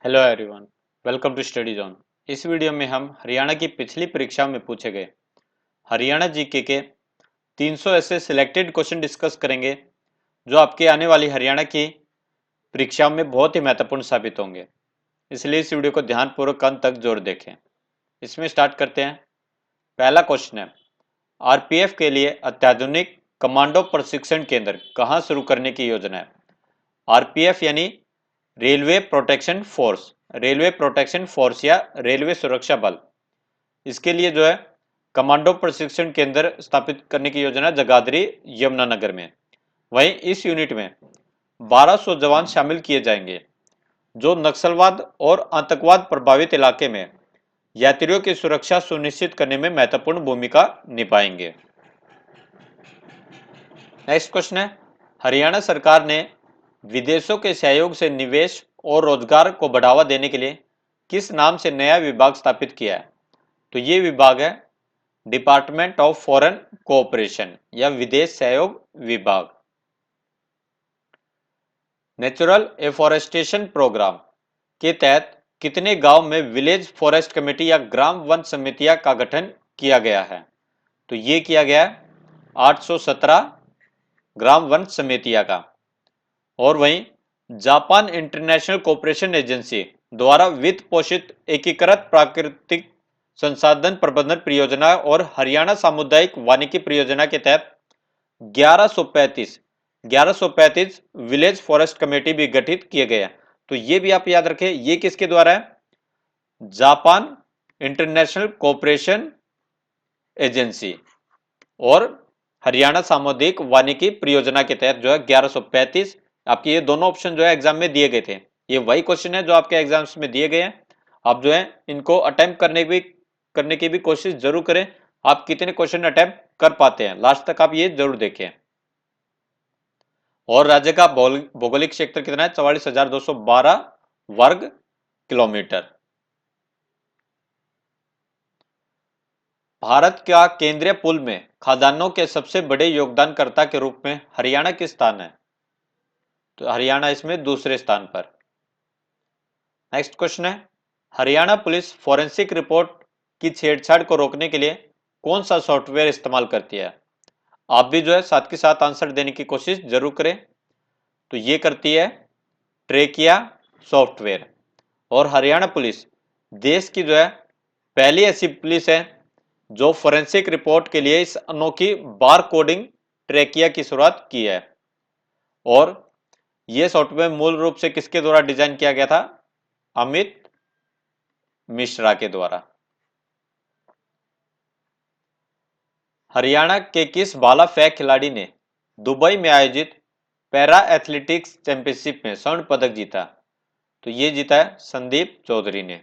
Hello everyone, welcome to study zone. इस video में हम हरियाणा की पिछली परीक्षा में पूछे गए हरियाणा जीके के 300 ऐसे सिलेक्टेड क्वेश्चन डिस्कस करेंगे जो आपके आने वाली हरियाणा की परीक्षा में बहुत ही महत्वपूर्ण साबित होंगे। इसलिए इस वीडियो को ध्यानपूर्वक अंत तक जरूर देखें। इसमें स्टार्ट करते हैं। पहला क्वेश्चन है, आरपीएफ के लिए अत्याधुनिक कमांडो प्रशिक्षण केंद्र कहाँ शुरू करने की योजना है। आरपीएफ यानी railway protection force, railway protection force या रेलवे सुरक्षा बल, इसके लिए जो है कमांडो प्रशिक्षण केंद्र स्थापित करने की योजना जगाधरी यमुनानगर में। वहीं इस यूनिट में 1200 जवान शामिल किए जाएंगे जो नक्सलवाद और आतंकवाद प्रभावित इलाके में यात्रियों की सुरक्षा सुनिश्चित करने में महत्वपूर्ण भूमिका निभाएंगे। नेक्स्ट क्वेश्चन है, हरियाणा सरकार ने विदेशों के सहयोग से निवेश और रोजगार को बढ़ावा देने के लिए किस नाम से नया विभाग स्थापित किया है। तो ये विभाग है डिपार्टमेंट ऑफ फॉरेन कोऑपरेशन या विदेश सहयोग विभाग। नेचुरल एफॉरेस्टेशन प्रोग्राम के तहत कितने गांव में विलेज फॉरेस्ट कमेटी या ग्राम वन समितियां का गठन किया गया है। तो ये किया गया है 817 ग्राम वन समितियां का। और वहीं जापान इंटरनेशनल कोऑपरेशन एजेंसी द्वारा वित्त पोषित एकीकृत प्राकृतिक संसाधन प्रबंधन परियोजना और हरियाणा सामुदायिक वानिकी परियोजना के तहत 1135 विलेज फॉरेस्ट कमेटी भी गठित किए गए हैं। तो ये भी आप याद रखें, ये किसके द्वारा है, जापान इंटरनेशनल कोऑपरेशन एजेंसी और हरियाणा सामुदायिक वानिकी परियोजना के तहत जो है 1135। आपके ये दोनों ऑप्शन जो है एग्जाम में दिए गए थे, ये वही क्वेश्चन है जो आपके एग्जाम्स में दिए गए हैं। आप जो है इनको अटेम्प्ट करने की भी कोशिश जरूर करें। आप कितने क्वेश्चन अटेम्प्ट कर पाते हैं लास्ट तक आप ये जरूर देखें। और राज्य का भौगोलिक क्षेत्र कितना है, 44,212 वर्ग किलोमीटर। भारत का केंद्रीय पूल में खाद्यान्नों के सबसे बड़े योगदानकर्ता के रूप में हरियाणा किस स्थान है। तो हरियाणा इसमें दूसरे स्थान पर। नेक्स्ट क्वेश्चन है, हरियाणा पुलिस फॉरेंसिक रिपोर्ट की छेड़छाड़ को रोकने के लिए कौन सा सॉफ्टवेयर इस्तेमाल करती है। आप भी जो है साथ के साथ आंसर देने की कोशिश जरूर करें। तो ये करती है ट्रेकिया सॉफ्टवेयर। और हरियाणा पुलिस देश की जो है पहली ऐसी पुलिस है जो फोरेंसिक रिपोर्ट के लिए इस अनोखी बार कोडिंग ट्रेकिया की शुरुआत की है। और यह सॉफ्टवेयर मूल रूप से किसके द्वारा डिजाइन किया गया था, अमित मिश्रा के द्वारा। हरियाणा के किस भाला फेंक खिलाड़ी ने दुबई में आयोजित पैरा एथलेटिक्स चैंपियनशिप में स्वर्ण पदक जीता। तो ये जीता है संदीप चौधरी ने।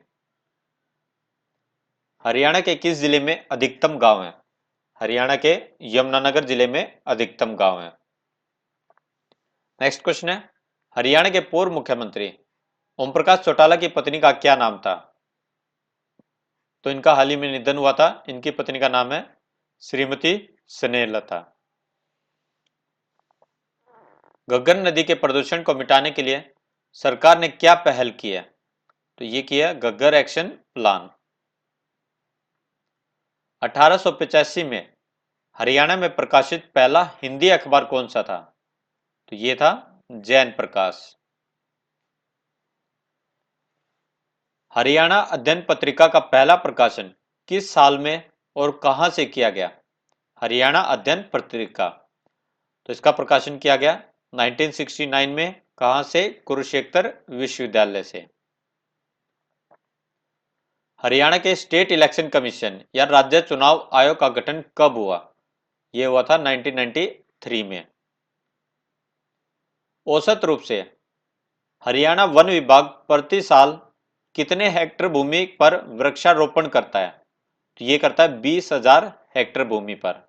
हरियाणा के किस जिले में अधिकतम गांव है। हरियाणा के यमुनानगर जिले में अधिकतम गांव है। नेक्स्ट क्वेश्चन है, हरियाणा के पूर्व मुख्यमंत्री ओम प्रकाश चौटाला की पत्नी का क्या नाम था। तो इनका हाल ही में निधन हुआ था। इनकी पत्नी का नाम है श्रीमती स्नेहलता। घग्गर नदी के प्रदूषण को मिटाने के लिए सरकार ने क्या पहल की है। तो ये किया घग्गर एक्शन प्लान। 1885 में हरियाणा में प्रकाशित पहला हिंदी अखबार कौन सा था। तो ये था जैन प्रकाश। हरियाणा अध्ययन पत्रिका का पहला प्रकाशन किस साल में और कहां से किया गया। हरियाणा अध्ययन पत्रिका, तो इसका प्रकाशन किया गया 1969 में। कहां से, कुरुक्षेत्र विश्वविद्यालय से। हरियाणा के स्टेट इलेक्शन कमीशन या राज्य चुनाव आयोग का गठन कब हुआ। यह हुआ था 1993 में। औसत रूप से हरियाणा वन विभाग प्रति साल कितने हेक्टेयर भूमि पर वृक्षारोपण करता है। तो ये करता है 20,000 हेक्टेयर भूमि पर।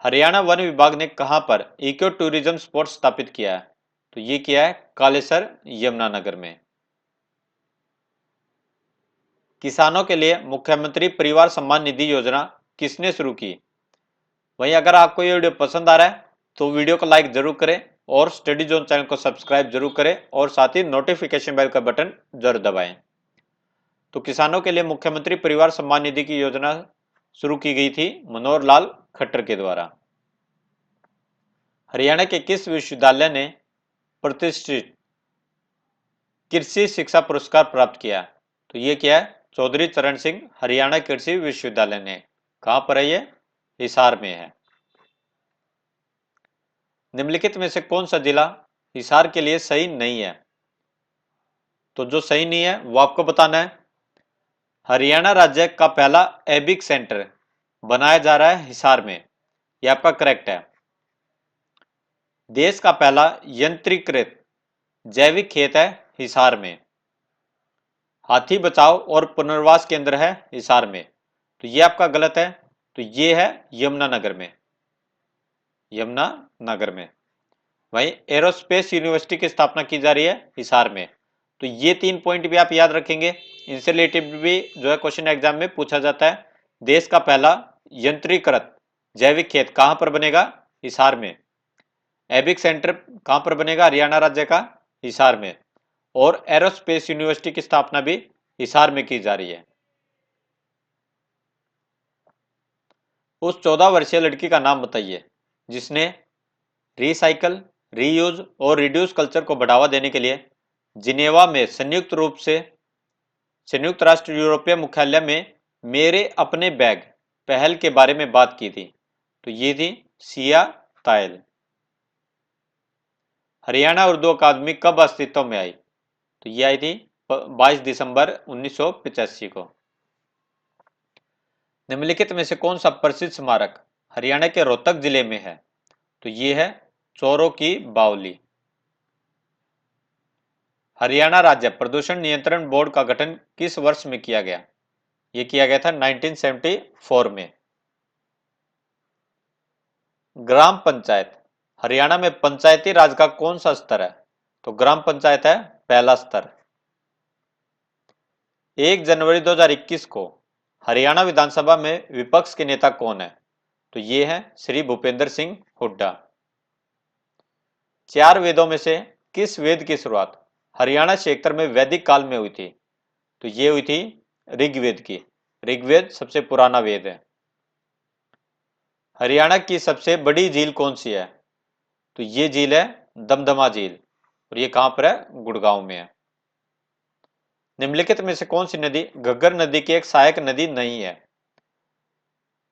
हरियाणा वन विभाग ने कहां पर इको टूरिज्म स्पॉट स्थापित किया है। तो ये किया है कालेसर यमुनानगर में। किसानों के लिए मुख्यमंत्री परिवार सम्मान निधि योजना किसने शुरू की। वहीं अगर आपको ये वीडियो पसंद आ रहा है तो वीडियो को लाइक जरूर करें और स्टडी जोन चैनल को सब्सक्राइब जरूर करें और साथ ही नोटिफिकेशन बेल का बटन जरूर दबाएं। तो किसानों के लिए मुख्यमंत्री परिवार सम्मान निधि की योजना शुरू की गई थी मनोहर लाल खट्टर के द्वारा। हरियाणा के किस विश्वविद्यालय ने प्रतिष्ठित कृषि शिक्षा पुरस्कार प्राप्त किया? तो ये क्या है? चौधरी चरण सिंह हरियाणा कृषि विश्वविद्यालय ने। कहां पर है ये? हिसार में है। निम्नलिखित में से कौन सा जिला हिसार के लिए सही नहीं है? तो जो सही नहीं है वो आपको बताना है। हरियाणा राज्य का पहला एबिक सेंटर बनाया जा रहा है हिसार में, यह आपका करेक्ट है। देश का पहला यंत्रीकृत जैविक खेत है हिसार में। हाथी बचाव और पुनर्वास केंद्र है हिसार में, तो ये आपका गलत है। तो ये है यमुनानगर में, यमुनानगर में। वहीं एरोस्पेस यूनिवर्सिटी की स्थापना की जा रही है हिसार में। तो ये 3 पॉइंट भी आप याद रखेंगे, इनसे रिलेटेड भी जो है क्वेश्चन एग्जाम में पूछा जाता है। देश का पहला यंत्रीकृत जैविक खेत कहां पर बनेगा? हिसार में। एबिक सेंटर कहां पर बनेगा? हरियाणा राज्य का हिसार में। और एरोस्पेस यूनिवर्सिटी की स्थापना भी हिसार में की जा रही है। उस 14 वर्षीय लड़की का नाम बताइए जिसने रिसाइकल, रीयूज और रिड्यूस कल्चर को बढ़ावा देने के लिए जिनेवा में संयुक्त राष्ट्र यूरोपीय मुख्यालय में मेरे अपने बैग पहल के बारे में बात की थी। तो ये थी सिया तायल। हरियाणा उर्दू अकादमी कब अस्तित्व में आई? तो ये आई थी 22 दिसंबर 1985 को। निम्नलिखित में से कौन सा प्रसिद्ध स्मारक हरियाणा के रोहतक जिले में है? तो ये है चोरों की बावली। हरियाणा राज्य प्रदूषण नियंत्रण बोर्ड का गठन किस वर्ष में किया गया? यह किया गया था 1974 में। ग्राम पंचायत हरियाणा में पंचायती राज का कौन सा स्तर है? तो ग्राम पंचायत है पहला स्तर। 1 जनवरी 2021 को हरियाणा विधानसभा में विपक्ष के नेता कौन है? तो ये है श्री भूपेंद्र सिंह हुड्डा। 4 वेदों में से किस वेद की शुरुआत हरियाणा क्षेत्र में वैदिक काल में हुई थी? तो ये हुई थी ऋग्वेद की। ऋग्वेद सबसे पुराना वेद है। हरियाणा की सबसे बड़ी झील कौन सी है? तो ये झील है दमदमा झील, और ये कहां पर है? गुड़गांव में है। निम्नलिखित में से कौन सी नदी घग्गर नदी की एक सहायक नदी नहीं है?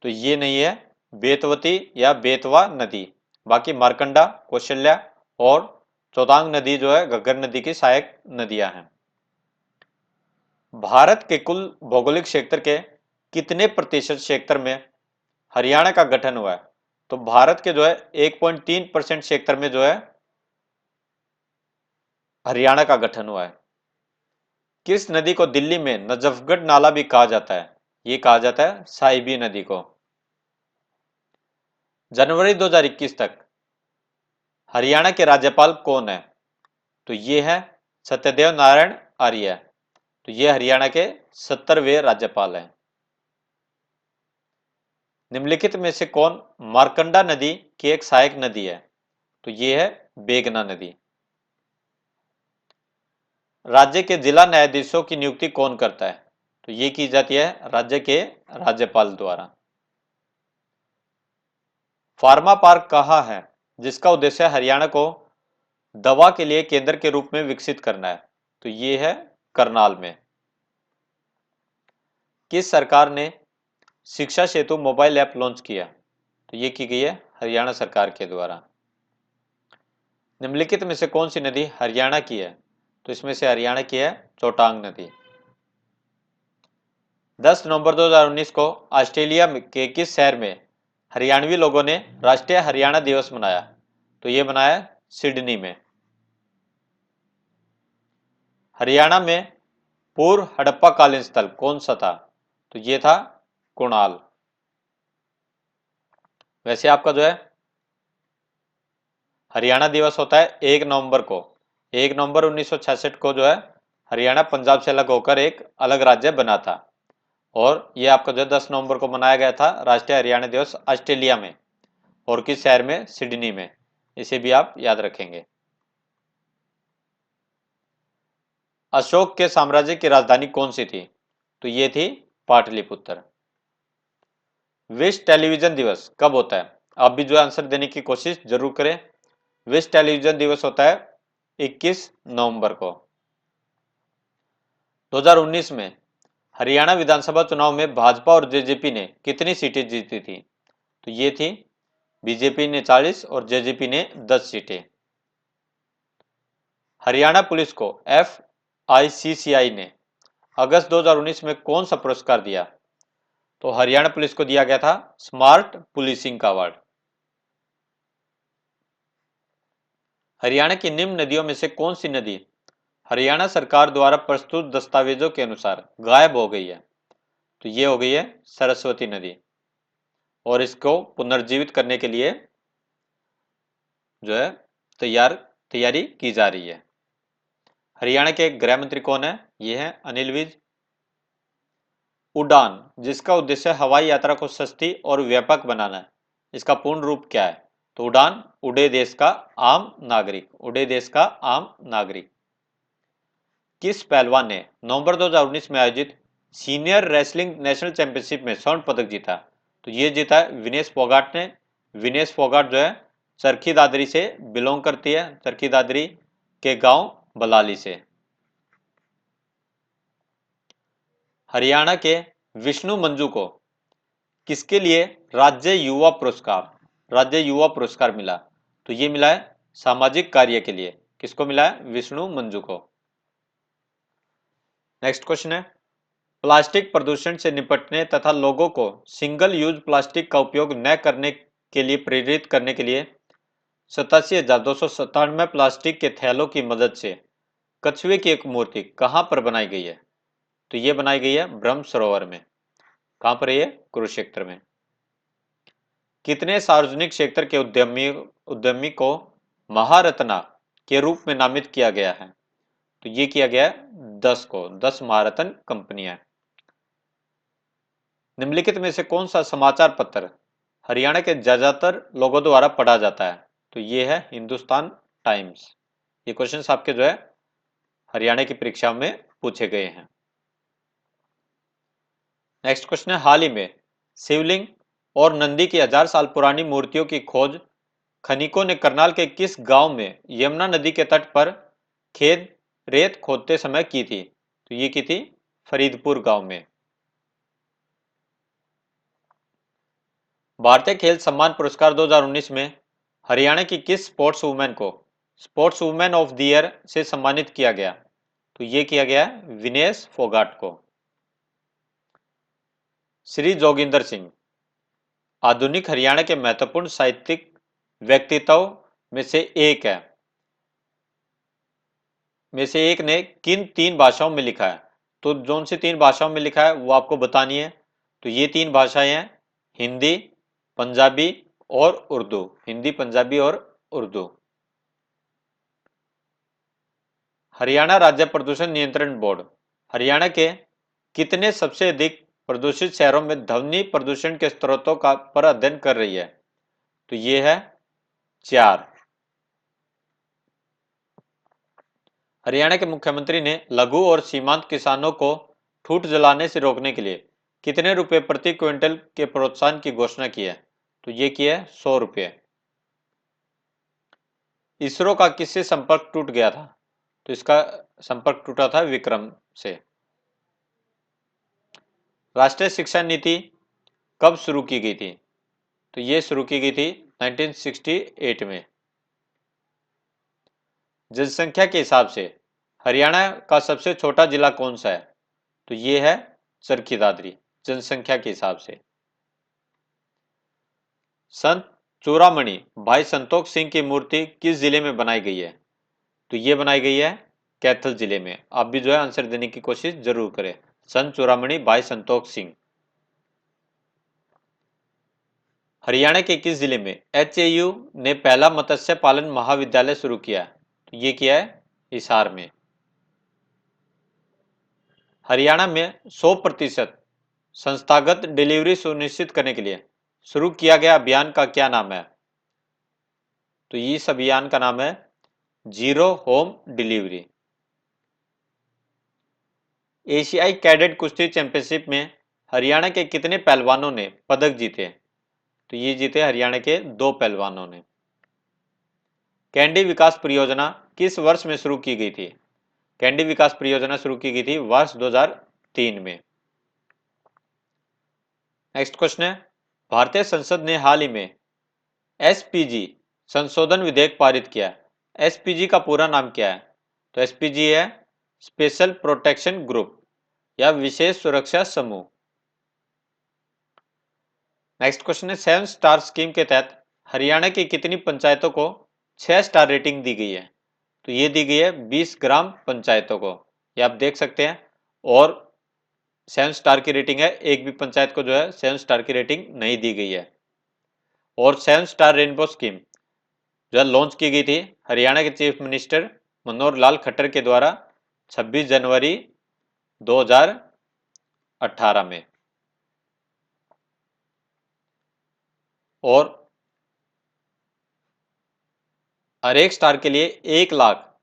तो ये नहीं है बेतवती या बेतवा नदी। बाकी मारकंडा, कौशल्या और चौतांग नदी जो है घग्गर नदी की सहायक नदियां हैं। भारत के कुल भौगोलिक क्षेत्र के कितने प्रतिशत क्षेत्र में हरियाणा का गठन हुआ है? तो भारत के जो है 1.3% क्षेत्र में जो है हरियाणा का गठन हुआ है। किस नदी को दिल्ली में नजफगढ़ नाला भी कहा जाता है? ये कहा जाता है साहिबी नदी को। जनवरी 2021 तक हरियाणा के राज्यपाल कौन है? तो ये है सत्यदेव नारायण आर्य। तो ये हरियाणा के 70वें राज्यपाल हैं। निम्नलिखित में से कौन मारकंडा नदी की एक सहायक नदी है? तो ये है बेगना नदी। राज्य के जिला न्यायाधीशों की नियुक्ति कौन करता है? तो ये की जाती है राज्य के राज्यपाल द्वारा। फार्मा पार्क कहाँ है जिसका उद्देश्य हरियाणा को दवा के लिए केंद्र के रूप में विकसित करना है? तो ये है करनाल में। किस सरकार ने शिक्षा सेतु मोबाइल ऐप लॉन्च किया? तो ये की गई है हरियाणा सरकार के द्वारा। निम्नलिखित में से कौन सी नदी हरियाणा की है? तो इसमें से हरियाणा की है चौटांग नदी। 10 नवंबर 2019 को ऑस्ट्रेलिया के किस शहर में हरियाणवी लोगों ने राष्ट्रीय हरियाणा दिवस मनाया? तो ये मनाया सिडनी में। हरियाणा में पूर्व हड़प्पा कालीन स्थल कौन सा था? तो ये था कुणाल। वैसे आपका जो है हरियाणा दिवस होता है 1 नवंबर को। 1 नवंबर 1966 को जो है हरियाणा पंजाब से अलग होकर एक अलग राज्य बना था, और ये आपका जो 10 नवंबर को मनाया गया था राष्ट्रीय हरियाणा दिवस ऑस्ट्रेलिया में, और किस शहर में? सिडनी में। इसे भी आप याद रखेंगे। अशोक के साम्राज्य की राजधानी कौन सी थी? तो ये थी पाटलिपुत्र। विश्व टेलीविजन दिवस कब होता है? आप भी जो है आंसर देने की कोशिश जरूर करें। विश्व टेलीविजन दिवस होता है 21 नवंबर को। 2019 में हरियाणा विधानसभा चुनाव में भाजपा और जेजेपी ने कितनी सीटें जीती थी? तो ये थी बीजेपी ने 40 और जेजेपी ने 10 सीटें। हरियाणा पुलिस को FICCI ने अगस्त 2019 में कौन सा पुरस्कार दिया? तो हरियाणा पुलिस को दिया गया था स्मार्ट पुलिसिंग का अवार्ड। हरियाणा की निम्न नदियों में से कौन सी नदी हरियाणा सरकार द्वारा प्रस्तुत दस्तावेजों के अनुसार गायब हो गई है? तो ये हो गई है सरस्वती नदी, और इसको पुनर्जीवित करने के लिए जो है तैयारी की जा रही है। हरियाणा के गृह मंत्री कौन है? ये है अनिल विज। उड़ान, जिसका उद्देश्य हवाई यात्रा को सस्ती और व्यापक बनाना है, इसका पूर्ण रूप क्या है? तो उड़ान, उड़े देश का आम नागरिक, उड़े देश का आम नागरिक। किस पहलवान ने नवंबर 2019 में आयोजित सीनियर रेसलिंग नेशनल चैंपियनशिप में स्वर्ण पदक जीता? तो ये जीता है विनेश फोगाट ने। विनेश फोगाट जो है चरखी दादरी से बिलोंग करती है, चरखी दादरी के गांव बलाली से। हरियाणा के विष्णु मंजू को किसके लिए राज्य युवा पुरस्कार मिला? तो ये मिला है सामाजिक कार्य के लिए। किसको मिला है? विष्णु मंजू को। नेक्स्ट क्वेश्चन है, प्लास्टिक प्रदूषण से निपटने तथा लोगों को सिंगल यूज प्लास्टिक का उपयोग न करने के लिए प्रेरित करने के लिए 87,297 प्लास्टिक के थैलों की मदद से कछुए की एक मूर्ति कहां पर बनाई गई है? तो ये बनाई गई है ब्रह्म सरोवर में। कहां पर? ये कुरुक्षेत्र में। कितने सार्वजनिक क्षेत्र के उद्यमी को महारत्ना के रूप में नामित किया गया है? तो ये किया गया है 10 को, 10 महारत्न कंपनियां। निम्नलिखित में से कौन सा समाचार पत्र हरियाणा के ज्यादातर लोगों द्वारा पढ़ा जाता है? तो ये है हिंदुस्तान टाइम्स। ये क्वेश्चंस आपके जो है हरियाणा की परीक्षा में पूछे गए हैं। नेक्स्ट क्वेश्चन है, हाल ही में शिवलिंग और नंदी की 1000 साल पुरानी मूर्तियों की खोज खनिकों ने करनाल के किस गांव में यमुना नदी के तट पर खेत रेत खोदते समय की थी? तो ये की थी फरीदपुर गांव में। भारतीय खेल सम्मान पुरस्कार 2019 में हरियाणा की किस स्पोर्ट्स वुमेन को sports women of the year से सम्मानित किया गया? तो ये किया गया विनेश फोगाट को। श्री जोगिंदर सिंह आधुनिक हरियाणा के महत्वपूर्ण साहित्यिक व्यक्तित्व में से एक है, ने किन 3 भाषाओं में लिखा है? तो जोन सी 3 भाषाओं में लिखा है वो आपको बतानी है। तो ये 3 भाषाएं हैं हिंदी, पंजाबी और उर्दू। हिंदी, पंजाबी और उर्दू। हरियाणा राज्य प्रदूषण नियंत्रण बोर्ड हरियाणा के कितने सबसे अधिक प्रदूषित शहरों में ध्वनि प्रदूषण के स्रोतों का पर अध्ययन कर रही है? तो ये है 4। हरियाणा के मुख्यमंत्री ने लघु और सीमांत किसानों को ठूठ जलाने से रोकने के लिए कितने रुपए प्रति क्विंटल के प्रोत्साहन की घोषणा की है? तो ये की है 100 रुपये। इसरो का किससे संपर्क टूट गया था? तो इसका संपर्क टूटा था विक्रम से। राष्ट्रीय शिक्षा नीति कब शुरू की गई थी? तो ये शुरू की गई थी 1968 में। जनसंख्या के हिसाब से हरियाणा का सबसे छोटा जिला कौन सा है? तो ये है चरखी दादरी, जनसंख्या के हिसाब से। संत चूड़ामणि भाई संतोख सिंह की मूर्ति किस जिले में बनाई गई है? तो ये बनाई गई है कैथल जिले में। आप भी जो है आंसर देने की कोशिश जरूर करें। संत चूड़ामणि भाई संतोख सिंह। हरियाणा के किस जिले में HAU ने पहला मत्स्य पालन महाविद्यालय शुरू किया? तो ये किया है हिसार में। हरियाणा में 100% संस्थागत डिलीवरी सुनिश्चित करने के लिए शुरू किया गया अभियान का क्या नाम है? तो इस अभियान का नाम है जीरो होम डिलीवरी। एशियाई कैडेट कुश्ती चैंपियनशिप में हरियाणा के कितने पहलवानों ने पदक जीते? तो ये जीते हरियाणा के 2 पहलवानों ने। कैंडी विकास परियोजना किस वर्ष में शुरू की गई थी? कैंडी विकास परियोजना शुरू की गई थी वर्ष 2003 में। नेक्स्ट क्वेश्चन है, भारतीय संसद ने हाल ही में एसपीजी संशोधन विधेयक पारित किया। एसपीजी का पूरा नाम क्या है? तो एसपीजी है स्पेशल प्रोटेक्शन ग्रुप या विशेष सुरक्षा समूह। नेक्स्ट क्वेश्चन है, 7 स्टार स्कीम के तहत हरियाणा की कितनी पंचायतों को 6 स्टार रेटिंग दी गई है? तो ये दी गई है 20 ग्राम पंचायतों को। ये आप देख सकते हैं। और 7 स्टार की रेटिंग है, एक भी पंचायत को जो है 7 स्टार की रेटिंग नहीं दी गई है। और 7 स्टार रेनबो स्कीम जो है लॉन्च की गई थी हरियाणा के चीफ मिनिस्टर मनोहर लाल खट्टर के द्वारा 26 जनवरी 2018 में। और हर एक स्टार के लिए 1 लाख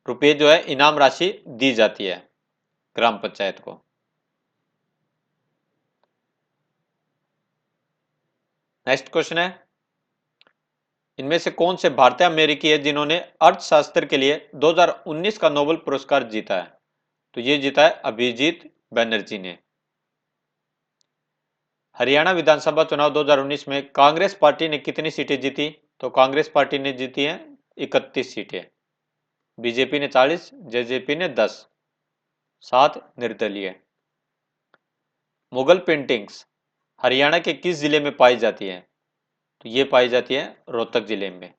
रुपए जो है इनाम राशि दी जाती है ग्राम पंचायत को। नेक्स्ट क्वेश्चन है, इनमें से कौन से भारतीय अमेरिकी है जिन्होंने अर्थशास्त्र के लिए 2019 का नोबेल पुरस्कार जीता है? तो ये जीता है अभिजीत बनर्जी ने। हरियाणा विधानसभा चुनाव 2019 में कांग्रेस पार्टी ने कितनी सीटें जीती? तो कांग्रेस पार्टी ने जीती हैं 31 सीटें, बीजेपी ने 40, जेजेपी ने 10, 7 निर्दलीय। मुगल पेंटिंग्स हरियाणा के किस जिले में पाई जाती है? तो ये पाई जाती है रोहतक जिले में।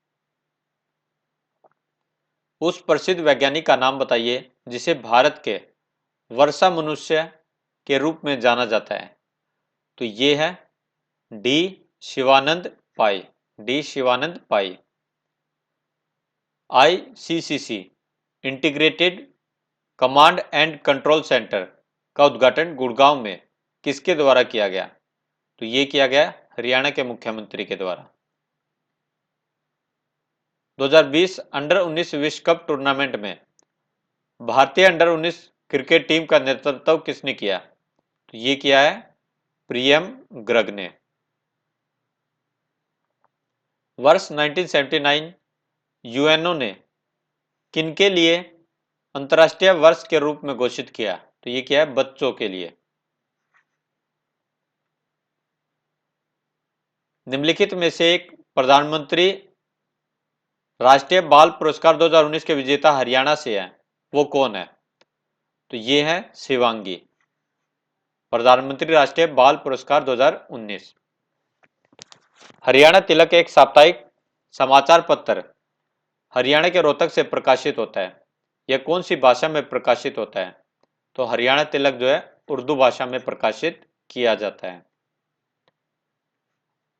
उस प्रसिद्ध वैज्ञानिक का नाम बताइए जिसे भारत के वर्षा मनुष्य के रूप में जाना जाता है। तो ये है D Shivanand pi. D Shivanand pi. ICCC integrated command and control centre का उद्घाटन गुड़गांव में किसके द्वारा किया गया? तो ये किया गया हरियाणा के मुख्यमंत्री के द्वारा। 2020 अंडर 19 विश्व कप टूर्नामेंट में भारतीय अंडर 19 क्रिकेट टीम का नेतृत्व किसने किया? तो ये किया है प्रियम ग्रग ने। वर्ष 1979 यूएनओ ने किनके लिए अंतर्राष्ट्रीय वर्ष के रूप में घोषित किया? तो ये क्या है बच्चों के लिए। निम्नलिखित में से एक प्रधानमंत्री राष्ट्रीय बाल पुरस्कार 2019 के विजेता हरियाणा से है, वो कौन है? तो ये है शिवांगी। प्रधानमंत्री राष्ट्रीय बाल पुरस्कार 2019। हरियाणा तिलक एक साप्ताहिक समाचार पत्र हरियाणा के रोहतक से प्रकाशित होता है। यह कौन सी भाषा में प्रकाशित होता है? तो हरियाणा तिलक जो है उर्दू भाषा में प्रकाशित किया जाता है।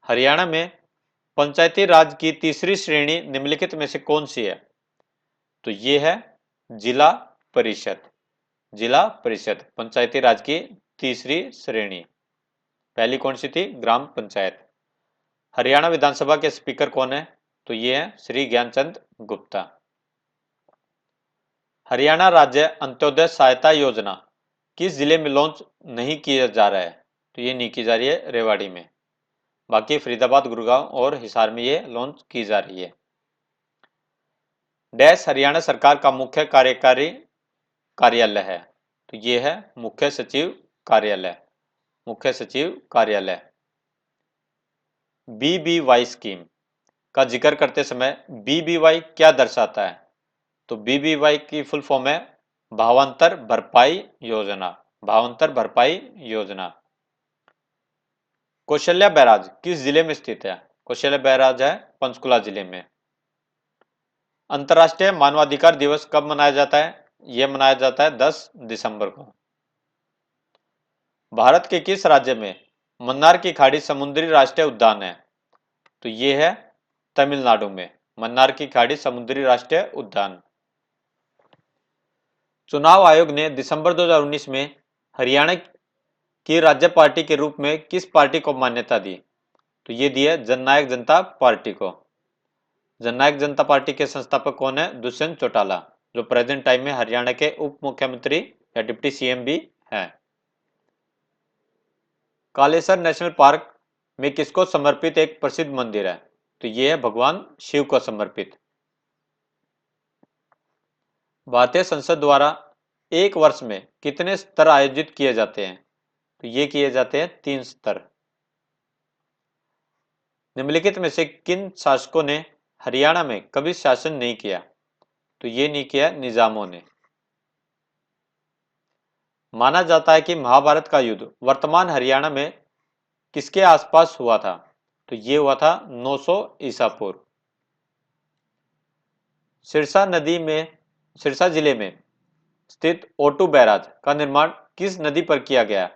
हरियाणा में पंचायती राज की तीसरी श्रेणी निम्नलिखित में से कौन सी है? तो ये है जिला परिषद। जिला परिषद पंचायती राज की तीसरी श्रेणी। पहली कौन सी थी? ग्राम पंचायत। हरियाणा विधानसभा के स्पीकर कौन है? तो ये है श्री ज्ञानचंद गुप्ता। हरियाणा राज्य अंत्योदय सहायता योजना किस जिले में लॉन्च नहीं किया जा रहा है? तो ये नहीं की जा रही है रेवाड़ी में, बाकी फरीदाबाद, गुड़गांव और हिसार में ये लॉन्च की जा रही है। डैश हरियाणा सरकार का मुख्य कार्यकारी कार्यालय है? तो ये है मुख्य सचिव कार्यालय। मुख्य सचिव कार्यालय। बीबीवाई स्कीम का जिक्र करते समय बीबीवाई क्या दर्शाता है? तो बीबीवाई की फुल फॉर्म है भावांतर भरपाई योजना। भावांतर भरपाई योजना। कौशल्या बैराज किस जिले में स्थित है? कौशल्या बैराज है पंचकुला जिले में। अंतर्राष्ट्रीय मानवाधिकार दिवस कब मनाया जाता है? यह मनाया जाता है 10 दिसंबर को। भारत के किस राज्य में मन्नार की खाड़ी समुद्री राष्ट्रीय उद्यान है? तो यह है तमिलनाडु में मन्नार की खाड़ी समुद्री राष्ट्रीय उद्यान। चुनाव आयोग ने दिसंबर 2019 में हरियाणा की राज्य पार्टी के रूप में किस पार्टी को मान्यता दी? तो ये दी है जननायक जनता पार्टी को। जननायक जनता पार्टी के संस्थापक कौन है? दुष्यंत चौटाला, जो प्रेजेंट टाइम में हरियाणा के उप मुख्यमंत्री या डिप्टी सीएम भी हैं। कालेसर नेशनल पार्क में किसको समर्पित एक प्रसिद्ध मंदिर है? तो ये है भगवान शिव को समर्पित। भारतीय संसद द्वारा एक वर्ष में कितने सत्र आयोजित किए जाते हैं? तो ये किए जाते हैं 3 सत्र। निम्नलिखित में से किन शासकों ने हरियाणा में कभी शासन नहीं किया? तो ये नहीं किया निजामों ने। माना जाता है कि महाभारत का युद्ध वर्तमान हरियाणा में किसके आसपास हुआ था? तो ये हुआ था 900 ईसा पूर्व। सिरसा जिले में स्थित ओटू बैराज का निर्माण किस नदी पर किया गया?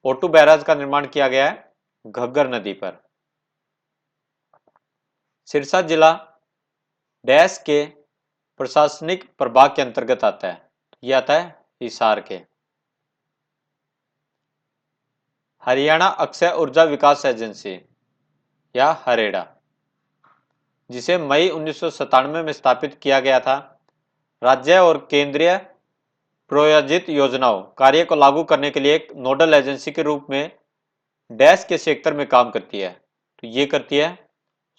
ओटू बैराज का निर्माण किया गया है घग्गर नदी पर। सिरसा जिला डैश के प्रशासनिक प्रभाग के अंतर्गत आता है? यह आता है हिसार के। हरियाणा अक्षय ऊर्जा विकास एजेंसी या हरेडा, जिसे मई 1997 में स्थापित किया गया था, राज्य और केंद्रीय प्रायोजित योजनाओं कार्य को लागू करने के लिए एक नोडल एजेंसी के रूप में डैश के क्षेत्र में काम करती है। तो ये करती है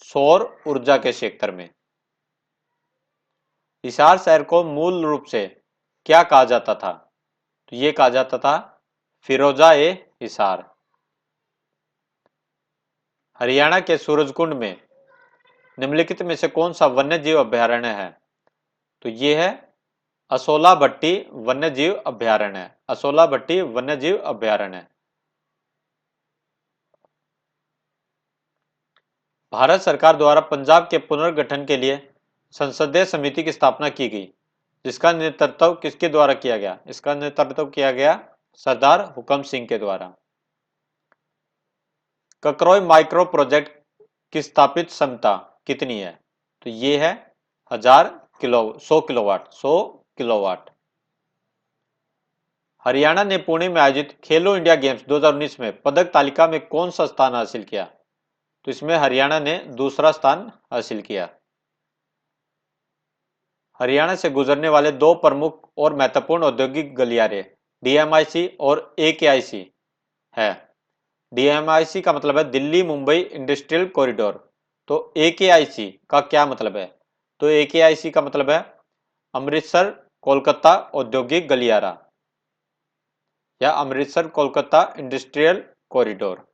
सौर ऊर्जा के क्षेत्र में। हिसार शहर को मूल रूप से क्या कहा जाता था? तो ये कहा जाता था फिरोजा ए हिसार। हरियाणा के सूरजकुंड में निम्नलिखित में से कौन सा वन्य जीव अभयारण्य है? तो ये है असोला भट्टी वन्य जीव अभयारण्य। असोला भट्टी वन्य जीव अभयारण्य। भारत सरकार द्वारा पंजाब के पुनर्गठन के लिए संसदीय समिति की स्थापना की गई, जिसका नेतृत्व किसके द्वारा किया गया? इसका नेतृत्व किया गया सरदार हुकम सिंह के द्वारा। ककरोई माइक्रो प्रोजेक्ट की स्थापित क्षमता कितनी है? तो ये है 100 किलोवाट। हरियाणा ने पुणे में आयोजित खेलो इंडिया गेम्स 2019 में पदक तालिका में कौन सा स्थान हासिल किया? तो इसमें हरियाणा ने दूसरा स्थान हासिल किया। हरियाणा से गुजरने वाले 2 प्रमुख और महत्वपूर्ण औद्योगिक गलियारे डीएमआईसी और एकेआईसी है। डीएमआईसी का मतलब है दिल्ली मुंबई इंडस्ट्रियल कॉरिडोर। तो एकेआईसी का क्या मतलब है? तो एकेआईसी का मतलब है अमृतसर कोलकाता औद्योगिक गलियारा या अमृतसर कोलकाता इंडस्ट्रियल कॉरिडोर।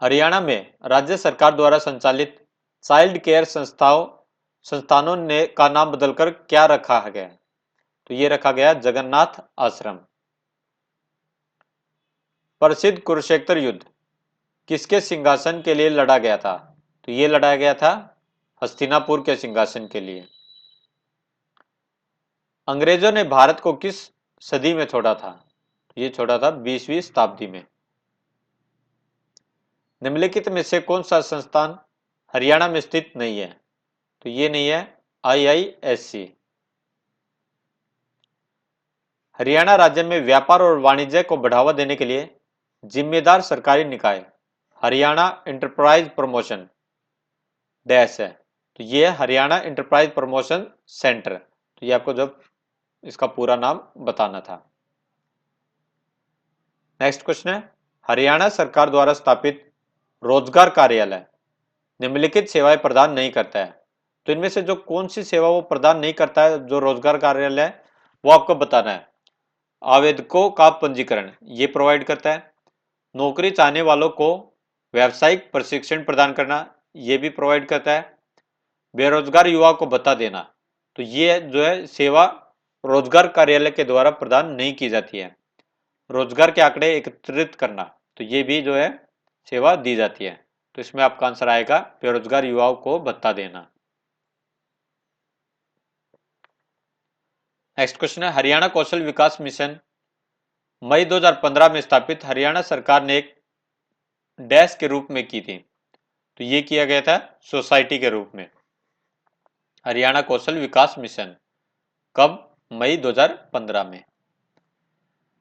हरियाणा में राज्य सरकार द्वारा संचालित चाइल्ड केयर संस्थानों ने का नाम बदलकर क्या रखा गया? तो ये रखा गया जगन्नाथ आश्रम। प्रसिद्ध कुरुक्षेत्र युद्ध किसके सिंहासन के लिए लड़ा गया था? तो ये लड़ा गया था हस्तिनापुर के सिंहासन के लिए। अंग्रेजों ने भारत को किस सदी में छोड़ा था? ये छोड़ा था 20वीं शताब्दी में। निम्नलिखित में से कौन सा संस्थान हरियाणा में स्थित नहीं है? तो ये नहीं है आईआईएससी। हरियाणा राज्य में व्यापार और वाणिज्य को बढ़ावा देने के लिए जिम्मेदार सरकारी निकाय हरियाणा इंटरप्राइज प्रमोशन डैश है। तो ये है हरियाणा इंटरप्राइज प्रमोशन सेंटर। तो ये आपको जब इसका पूरा नाम बताना था। नेक्स्ट क्वेश्चन है, हरियाणा सरकार द्वारा स्थापित रोजगार कार्यालय निम्नलिखित सेवाएं प्रदान नहीं करता है। तो इनमें से जो कौन सी सेवा वो प्रदान नहीं करता है, जो रोजगार कार्यालय, वो आपको बताना है। आवेदकों का पंजीकरण ये प्रोवाइड करता है। नौकरी चाहने वालों को व्यावसायिक प्रशिक्षण प्रदान करना ये भी प्रोवाइड करता है। बेरोजगार युवा को भत्ता देना, तो ये जो है सेवा रोजगार कार्यालय के द्वारा प्रदान नहीं की जाती है। रोजगार के आंकड़े एकत्रित करना, तो ये भी जो है सेवा दी जाती है। तो इसमें आपका आंसर आएगा बेरोजगार युवाओं को भत्ता देना। नेक्स्ट क्वेश्चन है, हरियाणा कौशल विकास मिशन मई 2015 में स्थापित हरियाणा सरकार ने एक डैश के रूप में की थी। तो ये किया गया था सोसाइटी के रूप में। हरियाणा कौशल विकास मिशन कब? मई 2015 में।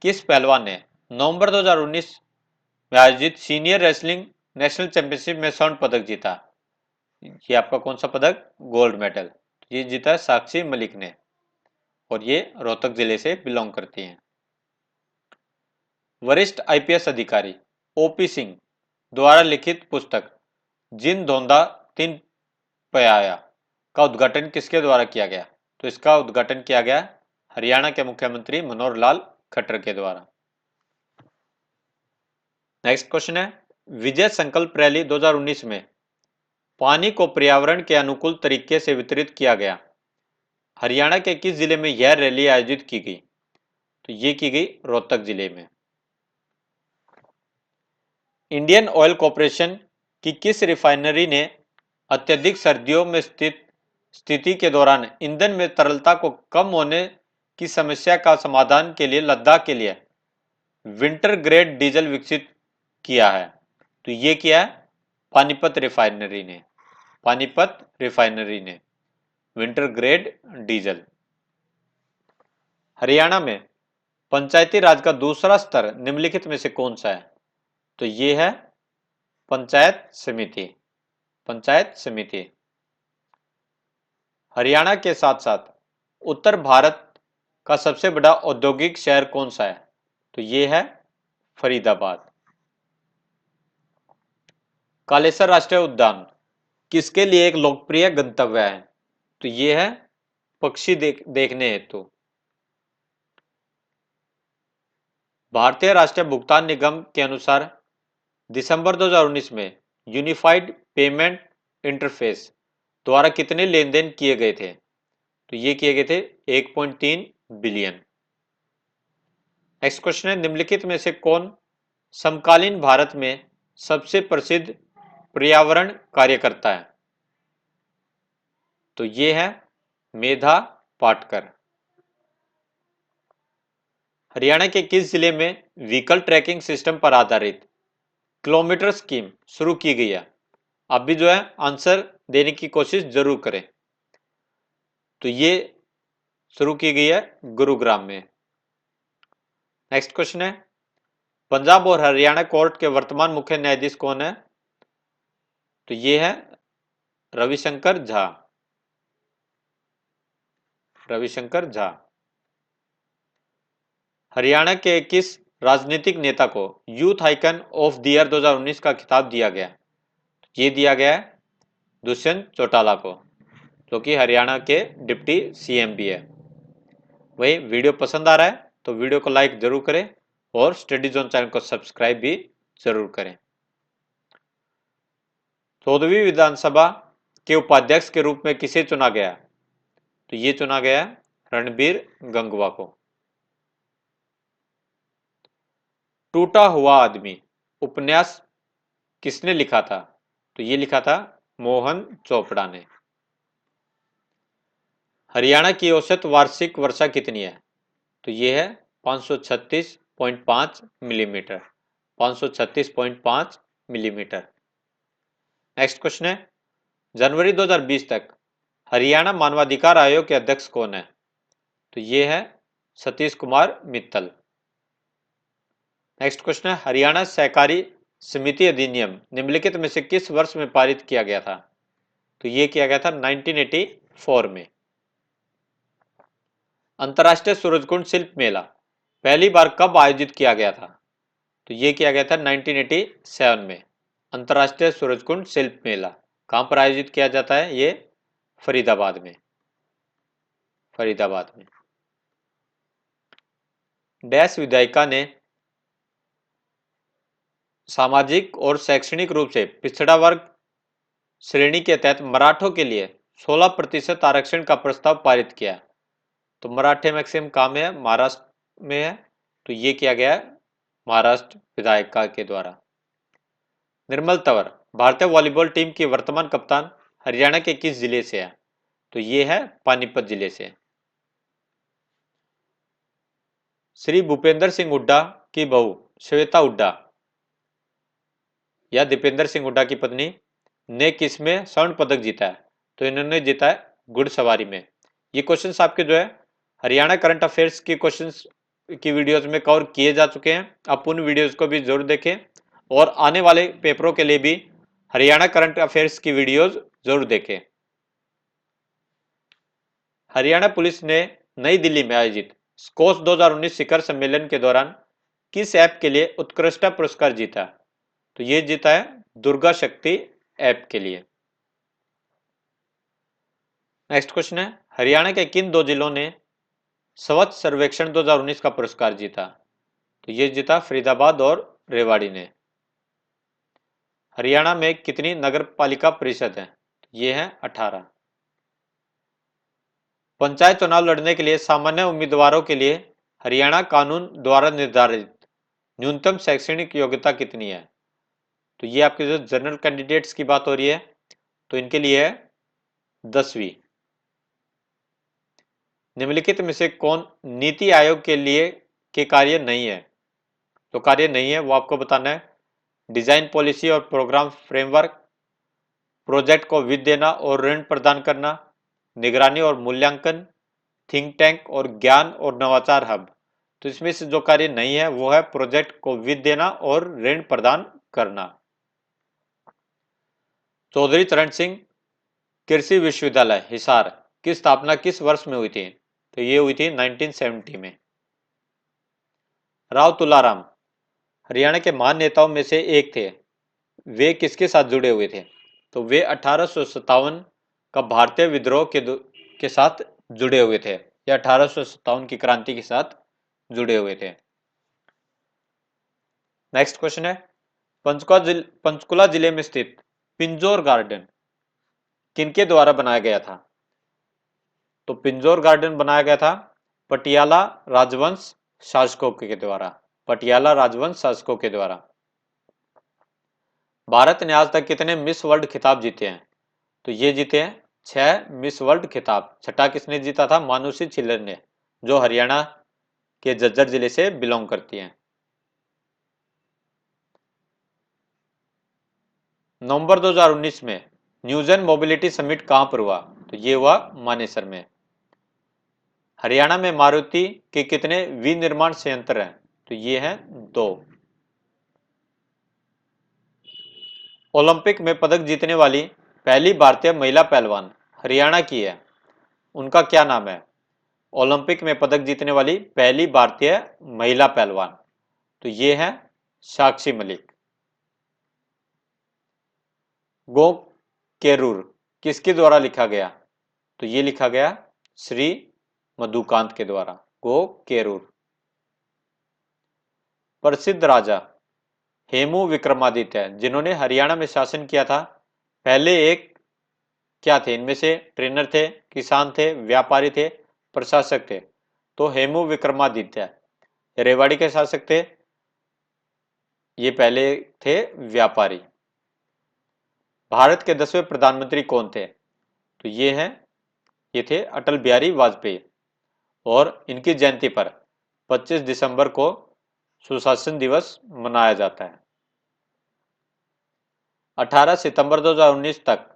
किस पहलवान ने नवंबर 2019 में आयोजित सीनियर रेसलिंग नेशनल चैंपियनशिप में स्वर्ण पदक जीता? ये आपका कौन सा पदक? Gold medal. ये जीता है साक्षी मलिक ने और ये रोहतक जिले से बिलोंग करती हैं। वरिष्ठ आईपीएस अधिकारी ओपी सिंह द्वारा लिखित पुस्तक जिन धोंदा तीन पयाया का उद्घाटन किसके द्वारा किया गया? तो इसका उद्घाटन किया गया हरियाणा के मुख्यमंत्री मनोहर लाल खट्टर के द्वारा। नेक्स्ट क्वेश्चन है, विजय संकल्प रैली 2019 में पानी को पर्यावरण के अनुकूल तरीके से वितरित किया गया। हरियाणा के किस जिले में यह रैली आयोजित की गई? तो ये की गई रोहतक जिले में। इंडियन ऑयल कॉरपोरेशन की किस रिफाइनरी ने अत्यधिक सर्दियों में स्थिति के दौरान ईंधन में तरलता को कम होने की समस्या का समाधान के लिए लद्दाख के लिए विंटर ग्रेड डीजल विकसित किया है? तो ये किया है पानीपत रिफाइनरी ने। पानीपत रिफाइनरी ने विंटर ग्रेड डीजल। हरियाणा में पंचायती राज का दूसरा स्तर निम्नलिखित में से कौन सा है? तो ये है पंचायत समिति। पंचायत समिति। हरियाणा के साथ साथ उत्तर भारत का सबसे बड़ा औद्योगिक शहर कौन सा है? तो ये है फरीदाबाद। कालेसर राष्ट्रीय उद्यान किसके लिए एक लोकप्रिय गंतव्य है? तो ये है पक्षी देखने हेतु। भारतीय राष्ट्रीय भुगतान निगम के अनुसार दिसंबर 2019 में यूनिफाइड पेमेंट इंटरफेस द्वारा कितने लेन देन किए गए थे? तो ये किए गए थे 1.3 बिलियन। नेक्स्ट क्वेश्चन है, निम्नलिखित में से कौन समकालीन भारत में सबसे प्रसिद्ध पर्यावरण कार्यकर्ता है? तो ये है मेधा पाटकर। हरियाणा के किस जिले में व्हीकल ट्रैकिंग सिस्टम पर आधारित किलोमीटर स्कीम शुरू की गई है? आप भी जो है आंसर देने की कोशिश जरूर करें। तो ये शुरू की गई है गुरुग्राम में। नेक्स्ट क्वेश्चन है, पंजाब और हरियाणा कोर्ट के वर्तमान मुख्य न्यायाधीश कौन है? तो ये है रविशंकर झा। रविशंकर झा। हरियाणा के किस राजनीतिक नेता को youth icon of the year 2019 का खिताब दिया गया? ये दिया गया है दुष्यंत चौटाला को, जो कि हरियाणा के डिप्टी सीएम भी है। वही वीडियो पसंद आ रहा है तो वीडियो को लाइक जरूर करें और स्टडी जोन चैनल को सब्सक्राइब भी जरूर करें। 14वीं विधानसभा के उपाध्यक्ष के रूप में किसे चुना गया? तो ये चुना गया रणबीर गंगवा को। टूटा हुआ आदमी उपन्यास किसने लिखा था? तो ये लिखा था मोहन चोपड़ा ने। हरियाणा की औसत वार्षिक वर्षा कितनी है? तो ये है 536.5 मिलीमीटर। 536.5 मिलीमीटर। नेक्स्ट क्वेश्चन है, जनवरी 2020 तक हरियाणा मानवाधिकार आयोग के अध्यक्ष कौन है? तो ये है सतीश कुमार मित्तल। नेक्स्ट क्वेश्चन है, हरियाणा सहकारी समिति अधिनियम निम्नलिखित में से किस वर्ष में पारित किया गया था? तो ये किया गया था 1984 में। अंतर्राष्ट्रीय सूरजकुंड शिल्प मेला पहली बार कब आयोजित किया गया था? तो ये किया गया था 1987 में। अंतर्राष्ट्रीय सूरजकुंड शिल्प मेला कहां पर आयोजित किया जाता है? ये फरीदाबाद में। फरीदाबाद में। डैश विधायिका ने सामाजिक और शैक्षणिक रूप से पिछड़ा वर्ग श्रेणी के तहत मराठों के लिए 16% आरक्षण का प्रस्ताव पारित किया। तो मराठे मैक्सिमम कहाँ में है? महाराष्ट्र में है। तो ये किया गया है महाराष्ट्र विधायिका के द्वारा। निर्मल तंवर भारतीय वॉलीबॉल टीम की वर्तमान कप्तान हरियाणा के किस जिले से है? तो ये है पानीपत जिले से। श्री भूपेंद्र सिंह हुड्डा की बहू श्वेता हुड्डा या दीपेंद्र सिंह हुड्डा की पत्नी ने किसमें स्वर्ण पदक जीता है? तो इन्होंने जीता है घुड़सवारी में। ये क्वेश्चंस आपके जो है हरियाणा करंट अफेयर्स की क्वेश्चंस की वीडियोस में कवर किए जा चुके हैं। आप उन वीडियोस को भी जरूर देखें और आने वाले पेपरों के लिए भी हरियाणा करंट अफेयर्स की वीडियोज जरूर देखें। हरियाणा पुलिस ने नई दिल्ली में आयोजित स्कोस 2019 शिखर सम्मेलन के दौरान किस ऐप के लिए उत्कृष्टता पुरस्कार जीता? तो ये जीता है दुर्गा शक्ति ऐप के लिए। नेक्स्ट क्वेश्चन है, हरियाणा के किन दो जिलों ने स्वच्छ सर्वेक्षण 2019 का पुरस्कार जीता? तो ये जीता फरीदाबाद और रेवाड़ी ने। हरियाणा में कितनी नगर पालिका परिषद है? ये है 18। पंचायत चुनाव लड़ने के लिए सामान्य उम्मीदवारों के लिए हरियाणा कानून द्वारा निर्धारित न्यूनतम शैक्षणिक योग्यता कितनी है? तो ये आपके जो जनरल कैंडिडेट्स की बात हो रही है, तो इनके लिए है 10वीं। निम्नलिखित में से कौन नीति आयोग के लिए के कार्य नहीं है? तो कार्य नहीं है वो आपको बताना है डिजाइन पॉलिसी और प्रोग्राम फ्रेमवर्क, प्रोजेक्ट को वित्त देना और ऋण प्रदान करना, निगरानी और मूल्यांकन, थिंक टैंक और ज्ञान और नवाचार हब। तो इसमें से जो कार्य नहीं है वो है प्रोजेक्ट को वित्त देना और ऋण प्रदान करना। चौधरी चरण सिंह कृषि विश्वविद्यालय हिसार की स्थापना किस वर्ष में हुई थी? तो ये हुई थी 1970 में। राव तुलाराम हरियाणा के महान नेताओं में से एक थे, वे किसके साथ जुड़े हुए थे? तो वे 1857 का भारतीय विद्रोह के साथ जुड़े हुए थे, या 1857 की क्रांति के साथ जुड़े हुए थे। नेक्स्ट क्वेश्चन है, पंचकुला जिले में स्थित पिंजौर गार्डन किनके द्वारा बनाया गया था? तो पिंजौर गार्डन बनाया गया था पटियाला राजवंश शासकों के द्वारा। पटियाला राजवंश शासकों के द्वारा। भारत ने आज तक कितने मिस वर्ल्ड खिताब जीते हैं? तो ये जीते हैं 6 मिस वर्ल्ड खिताब। छठा किसने जीता था? मानुषी छिल्लर ने, जो हरियाणा के झज्जर जिले से बिलोंग करती हैं। नवंबर 2019 में न्यूजन मोबिलिटी समिट कहां पर हुआ? तो ये हुआ मानेसर में। हरियाणा में मारुति के कितने विनिर्माण संयंत्र हैं? तो ये हैं 2। ओलंपिक में पदक जीतने वाली पहली भारतीय महिला पहलवान हरियाणा की है, उनका क्या नाम है? ओलंपिक में पदक जीतने वाली पहली भारतीय महिला पहलवान, तो ये है साक्षी मलिक। गो केरूर किसके द्वारा लिखा गया? तो ये लिखा गया श्री मधुकांत के द्वारा। गो केरूर। प्रसिद्ध राजा हेमू विक्रमादित्य जिन्होंने हरियाणा में शासन किया था, पहले एक क्या थे? इनमें से ट्रेनर थे, किसान थे, व्यापारी थे, प्रशासक थे। तो हेमू विक्रमादित्य रेवाड़ी के शासक थे, ये पहले थे व्यापारी। भारत के 10वें प्रधानमंत्री कौन थे? तो ये थे अटल बिहारी वाजपेयी, और इनकी जयंती पर 25 दिसंबर को सुशासन दिवस मनाया जाता है। 18 सितंबर 2019 तक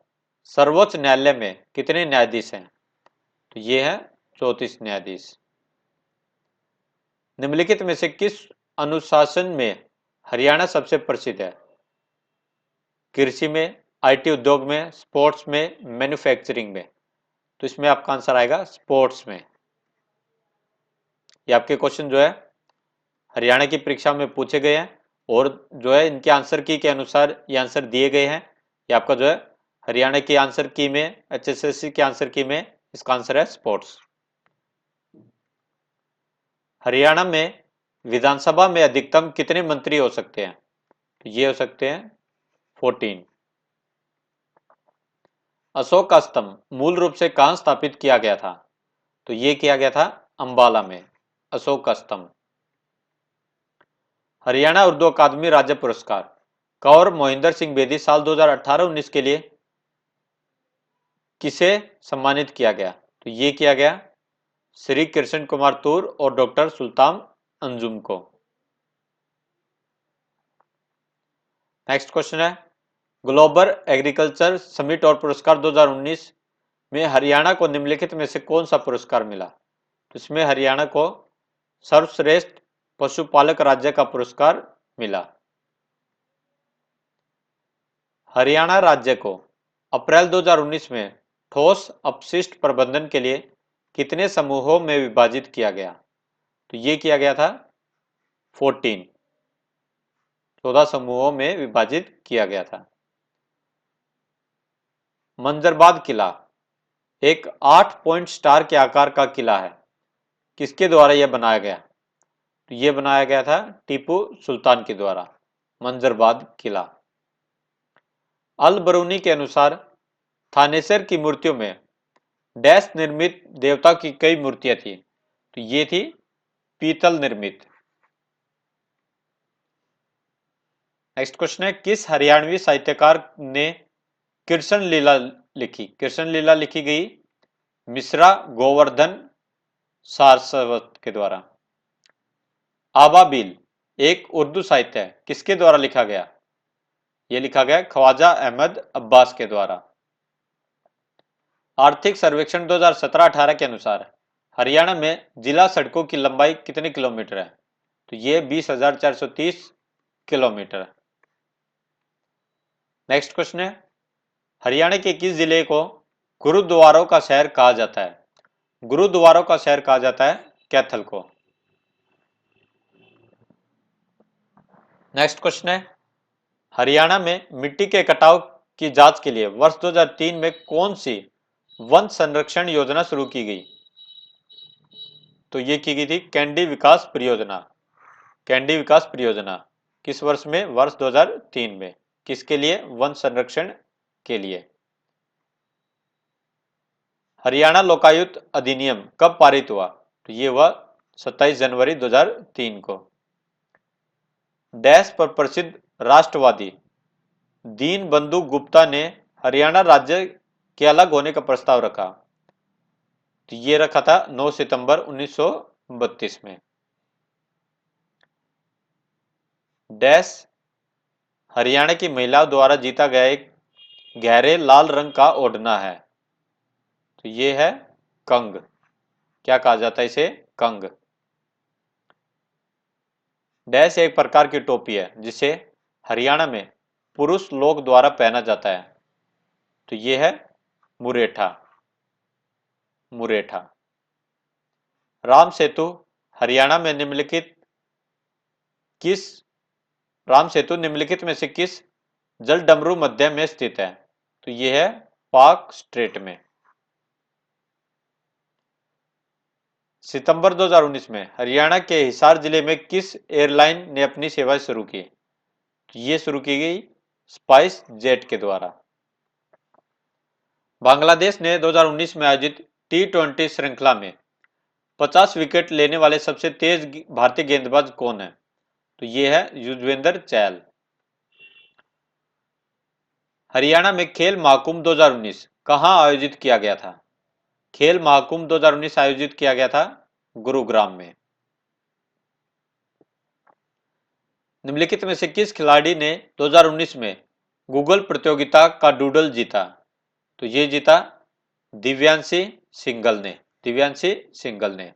सर्वोच्च न्यायालय में कितने न्यायाधीश हैं? तो ये है 34 न्यायाधीश। निम्नलिखित में से किस अनुशासन में हरियाणा सबसे प्रसिद्ध है? कृषि में, आईटी उद्योग में, स्पोर्ट्स में, मैन्युफैक्चरिंग में। तो इसमें आपका आंसर आएगा स्पोर्ट्स में। ये आपके क्वेश्चन जो है हरियाणा की परीक्षा में पूछे गए हैं, और जो है इनके आंसर की के अनुसार ये आंसर दिए गए हैं। ये आपका जो है हरियाणा की आंसर की में, एचएसएससी के आंसर की में इसका आंसर है स्पोर्ट्स। हरियाणा में विधानसभा में अधिकतम कितने मंत्री हो सकते हैं? तो ये हो सकते हैं 14। अशोक का स्तंभ मूल रूप से कहां स्थापित किया गया था? तो ये किया गया था अंबाला में, अशोक का स्तंभ। हरियाणा उर्दू अकादमी राज्य पुरस्कार कौर मोहिंदर सिंह बेदी साल 2018-19 के लिए किसे सम्मानित किया गया? तो ये किया गया श्री कृष्ण कुमार तूर और डॉक्टर सुल्तान अंजुम को। नेक्स्ट क्वेश्चन है, ग्लोबल एग्रीकल्चर समिट और पुरस्कार 2019 में हरियाणा को निम्नलिखित में से कौन सा पुरस्कार मिला? तो इसमें हरियाणा को सर्वश्रेष्ठ पशुपालक राज्य का पुरस्कार मिला। हरियाणा राज्य को अप्रैल 2019 में ठोस अपशिष्ट प्रबंधन के लिए कितने समूहों में विभाजित किया गया? तो ये किया गया था 14 समूहों में विभाजित किया गया था। मंजरबाद किला एक 8 पॉइंट स्टार के आकार का किला है, किसके द्वारा यह बनाया गया? तो यह बनाया गया था टीपू सुल्तान के द्वारा, मंजरबाद किला। अल बरूनी के अनुसार थानेसर की मूर्तियों में डैश निर्मित देवता की कई मूर्तियां थी, तो ये थी पीतल निर्मित। नेक्स्ट क्वेश्चन है, किस हरियाणवी साहित्यकार ने कृष्ण लीला लिखी? कृष्ण लीला लिखी गई मिश्रा गोवर्धन सारस्वत के द्वारा। आबाबिल एक उर्दू साहित्य है, किसके द्वारा लिखा गया? यह लिखा गया ख्वाजा अहमद अब्बास के द्वारा। आर्थिक सर्वेक्षण 2017-18 के अनुसार हरियाणा में जिला सड़कों की लंबाई कितने किलोमीटर है? तो ये 20,430 किलोमीटर। नेक्स्ट क्वेश्चन है, हरियाणा के किस जिले को गुरुद्वारों का शहर कहा जाता है? गुरुद्वारों का शहर कहा जाता है कैथल को। नेक्स्ट क्वेश्चन है, हरियाणा में मिट्टी के कटाव की जांच के लिए वर्ष 2003 में कौन सी वन संरक्षण योजना शुरू की गई? तो ये की गई थी कैंडी विकास परियोजना। कैंडी विकास परियोजना किस वर्ष में? वर्ष 2003 में। किसके लिए? वन संरक्षण के लिए। हरियाणा लोकायुक्त अधिनियम कब पारित हुआ? तो ये हुआ 27 जनवरी 2003 को। डैश पर प्रसिद्ध राष्ट्रवादी दीन बंधु गुप्ता ने हरियाणा राज्य के अलग होने का प्रस्ताव रखा? तो ये रखा था 9 सितंबर 1932 में। डैश हरियाणा की महिलाओं द्वारा जीता गया एक गहरे लाल रंग का ओढ़ना है? तो ये है कंग। क्या कहा जाता है इसे? कंग। डैश एक प्रकार की टोपी है जिसे हरियाणा में पुरुष लोग द्वारा पहना जाता है? तो ये है मुरेठा। मुरेठा। राम सेतु हरियाणा में निम्नलिखित किस राम सेतु निम्नलिखित में से किस जलडमरू मध्य में स्थित है? तो यह है पाक स्ट्रेट में। सितंबर 2019 में हरियाणा के हिसार जिले में किस एयरलाइन ने अपनी सेवा शुरू की? तो ये शुरू की गई स्पाइस जेट के द्वारा। बांग्लादेश ने 2019 में आयोजित T20 श्रृंखला में 50 विकेट लेने वाले सबसे तेज भारतीय गेंदबाज कौन है? तो ये है युजवेंद्र चहल। हरियाणा में खेल महाकुंभ 2019 कहां आयोजित किया गया था? खेल महाकुंभ 2019 आयोजित किया गया था गुरुग्राम में। निम्नलिखित में से किस खिलाड़ी ने 2019 में गूगल प्रतियोगिता का डूडल जीता? तो ये जीता दिव्यांशी सिंगल ने। दिव्यांशी सिंगल ने।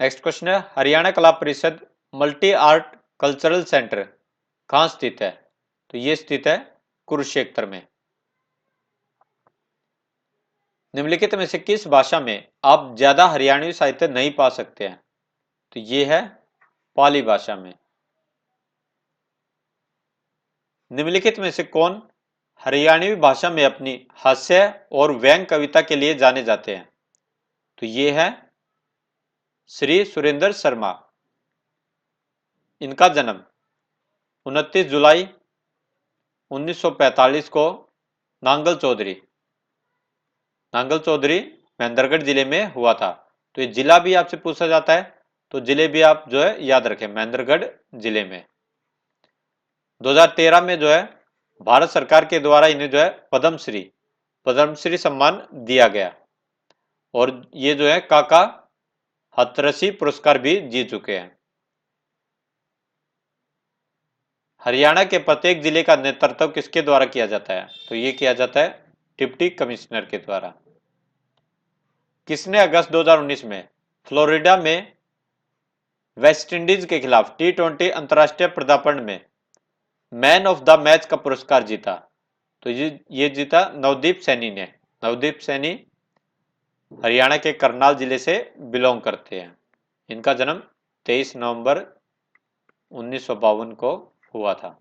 नेक्स्ट क्वेश्चन है, हरियाणा कला परिषद मल्टी आर्ट कल्चरल सेंटर कहां स्थित है? तो ये स्थित है कुरुक्षेत्र में। निम्नलिखित में से किस भाषा में आप ज्यादा हरियाणवी साहित्य नहीं पा सकते हैं? तो ये है पाली भाषा में। निम्नलिखित में से कौन हरियाणवी भाषा में अपनी हास्य और व्यंग कविता के लिए जाने जाते हैं? तो ये है श्री सुरेंद्र शर्मा। इनका जन्म 29 जुलाई 1945 को नांगल चौधरी महेंद्रगढ़ जिले में हुआ था। तो ये जिला भी आपसे पूछा जाता है, तो जिले भी आप जो है याद रखें, महेंद्रगढ़ जिले में। 2013 में जो है भारत सरकार के द्वारा इन्हें जो है पद्मश्री सम्मान दिया गया और ये जो है काका हथरसी पुरस्कार भी जीत चुके हैं। हरियाणा के प्रत्येक जिले का नेतृत्व किसके द्वारा किया जाता है? तो ये किया जाता है डिप्टी कमिश्नर के द्वारा। किसने अगस्त 2019 में फ्लोरिडा में वेस्ट इंडीज के खिलाफ T20 अंतरराष्ट्रीय पदार्पण में मैन ऑफ द मैच का पुरस्कार जीता? तो ये जीता नवदीप सैनी ने। नवदीप सैनी हरियाणा के करनाल जिले से बिलोंग करते हैं। इनका जन्म 23 नवंबर 1952 को हुआ था।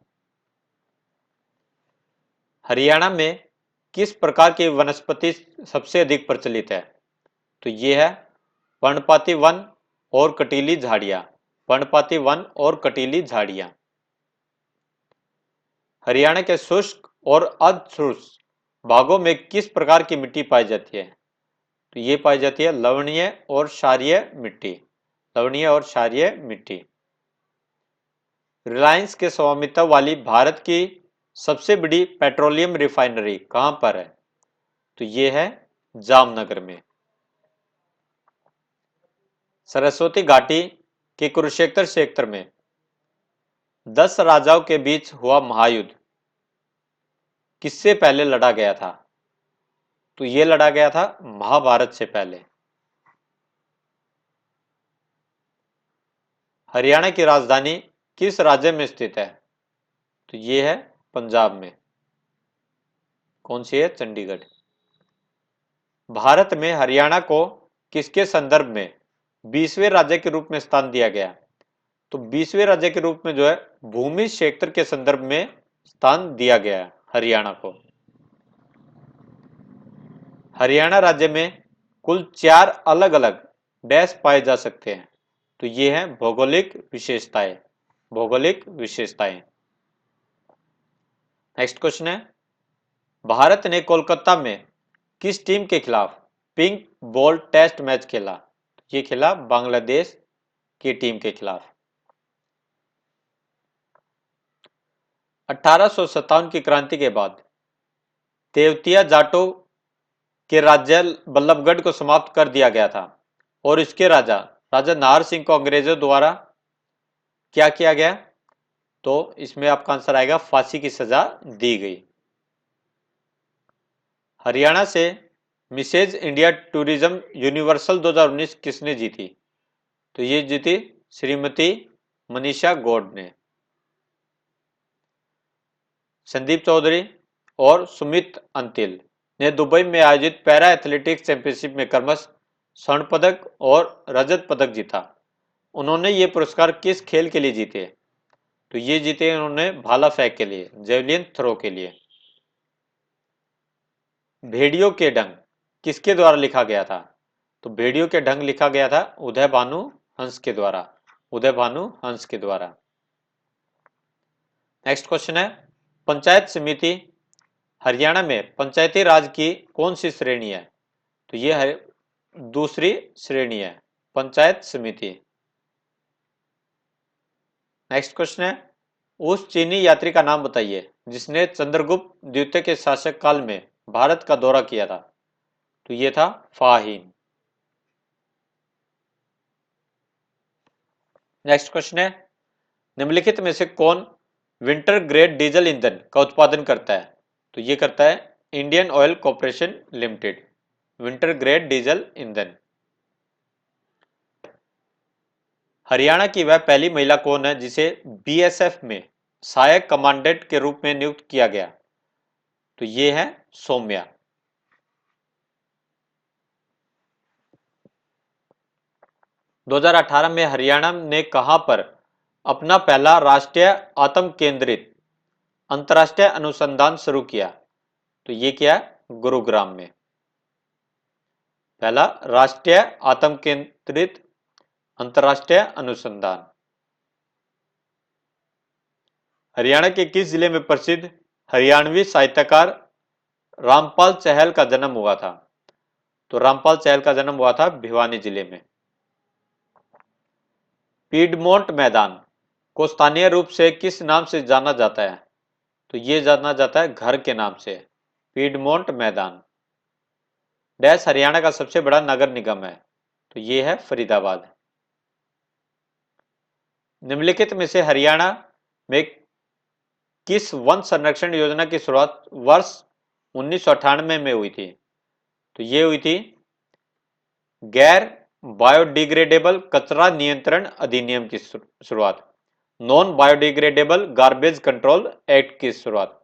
हरियाणा में किस प्रकार की वनस्पति सबसे अधिक प्रचलित है? तो ये है पर्णपाती वन और कटीली झाड़ियां। पर्णपाती वन और कटीली झाड़ियां। हरियाणा के शुष्क और अर्ध शुष्क भागों में किस प्रकार की मिट्टी पाई जाती है? तो ये पाई जाती है लवणीय और क्षारीय मिट्टी। लवणीय और क्षारीय मिट्टी। रिलायंस के स्वामित्व वाली भारत की सबसे बड़ी पेट्रोलियम रिफाइनरी कहां पर है? तो ये है जामनगर में। सरस्वती घाटी के कुरुक्षेत्र क्षेत्र में 10 राजाओं के बीच हुआ महायुद्ध किससे पहले लड़ा गया था? तो ये लड़ा गया था महाभारत से पहले। हरियाणा की राजधानी किस राज्य में स्थित है? तो ये है पंजाब में। कौन सी है? चंडीगढ़। भारत में हरियाणा को किसके संदर्भ में 20वें राज्य के रूप में स्थान दिया गया? तो 20वें राज्य के रूप में जो है भूमि क्षेत्र के संदर्भ में स्थान दिया गया है हरियाणा को। हरियाणा राज्य में कुल 4 अलग अलग डैश पाए जा सकते हैं। तो ये हैं भौगोलिक विशेषताएं। भौगोलिक विशेषताएं। नेक्स्ट क्वेश्चन है, भारत ने कोलकाता में किस टीम के खिलाफ पिंक बॉल टेस्ट मैच खेला? ये खेला बांग्लादेश की टीम के खिलाफ। 1857 की क्रांति के बाद तेवतिया जाटों के राज्य बल्लभगढ़ को समाप्त कर दिया गया था और इसके राजा राजा नाहर सिंह को अंग्रेजों द्वारा क्या किया गया? तो इसमें आपका आंसर आएगा फांसी की सजा दी गई। हरियाणा से मिसेज इंडिया टूरिज्म यूनिवर्सल 2019 किसने जीती? तो ये जीती श्रीमती मनीषा गौड ने। संदीप चौधरी और सुमित अंतिल ने दुबई में आयोजित पैरा एथलेटिक्स चैंपियनशिप में क्रमशः स्वर्ण पदक और रजत पदक जीता। उन्होंने ये पुरस्कार किस खेल के लिए जीते? तो ये जीते उन्होंने भाला फेंक के लिए, जेवलिन थ्रो के लिए। भेड़ियों के ढंग किसके द्वारा लिखा गया था? तो भेड़ियों के ढंग लिखा गया था उदय भानु हंस के द्वारा। उदय भानु हंस के द्वारा। नेक्स्ट क्वेश्चन है, पंचायत समिति हरियाणा में पंचायती राज की कौन सी श्रेणी है? तो ये है दूसरी श्रेणी है पंचायत समिति। नेक्स्ट क्वेश्चन है, उस चीनी यात्री का नाम बताइए जिसने चंद्रगुप्त द्वितीय के शासक काल में भारत का दौरा किया था। तो ये था फाहिन। नेक्स्ट क्वेश्चन है, निम्नलिखित में से कौन विंटर ग्रेड डीजल ईंधन का उत्पादन करता है? तो ये करता है Indian oil corporation limited. Winter grade diesel ईंधन। हरियाणा की वह पहली महिला कौन है जिसे बीएसएफ में सहायक कमांडेंट के रूप में नियुक्त किया गया? तो ये है सौम्या। दो 2018 में हरियाणा ने कहां पर अपना पहला राष्ट्रीय आत्म केंद्रित अंतरराष्ट्रीय अनुसंधान शुरू किया? तो ये क्या है? गुरुग्राम में। पहला राष्ट्रीय आत्म केंद्रित अंतरराष्ट्रीय अनुसंधान। हरियाणा के किस जिले में प्रसिद्ध हरियाणवी साहित्यकार रामपाल चहल का जन्म हुआ था? तो रामपाल चहल का जन्म हुआ था भिवानी जिले में। पीडमोंट मैदान को स्थानीय रूप से किस नाम से जाना जाता है? तो ये जाना जाता है घर के नाम से, पीडमोंट मैदान। डैश हरियाणा का सबसे बड़ा नगर निगम है? तो ये है फरीदाबाद। निम्नलिखित में से हरियाणा में किस वन संरक्षण योजना की शुरुआत वर्ष 1998 में हुई थी? तो ये हुई थी गैर बायोडिग्रेडेबल कचरा नियंत्रण अधिनियम की शुरुआत। Non biodegradable garbage control act की शुरुआत?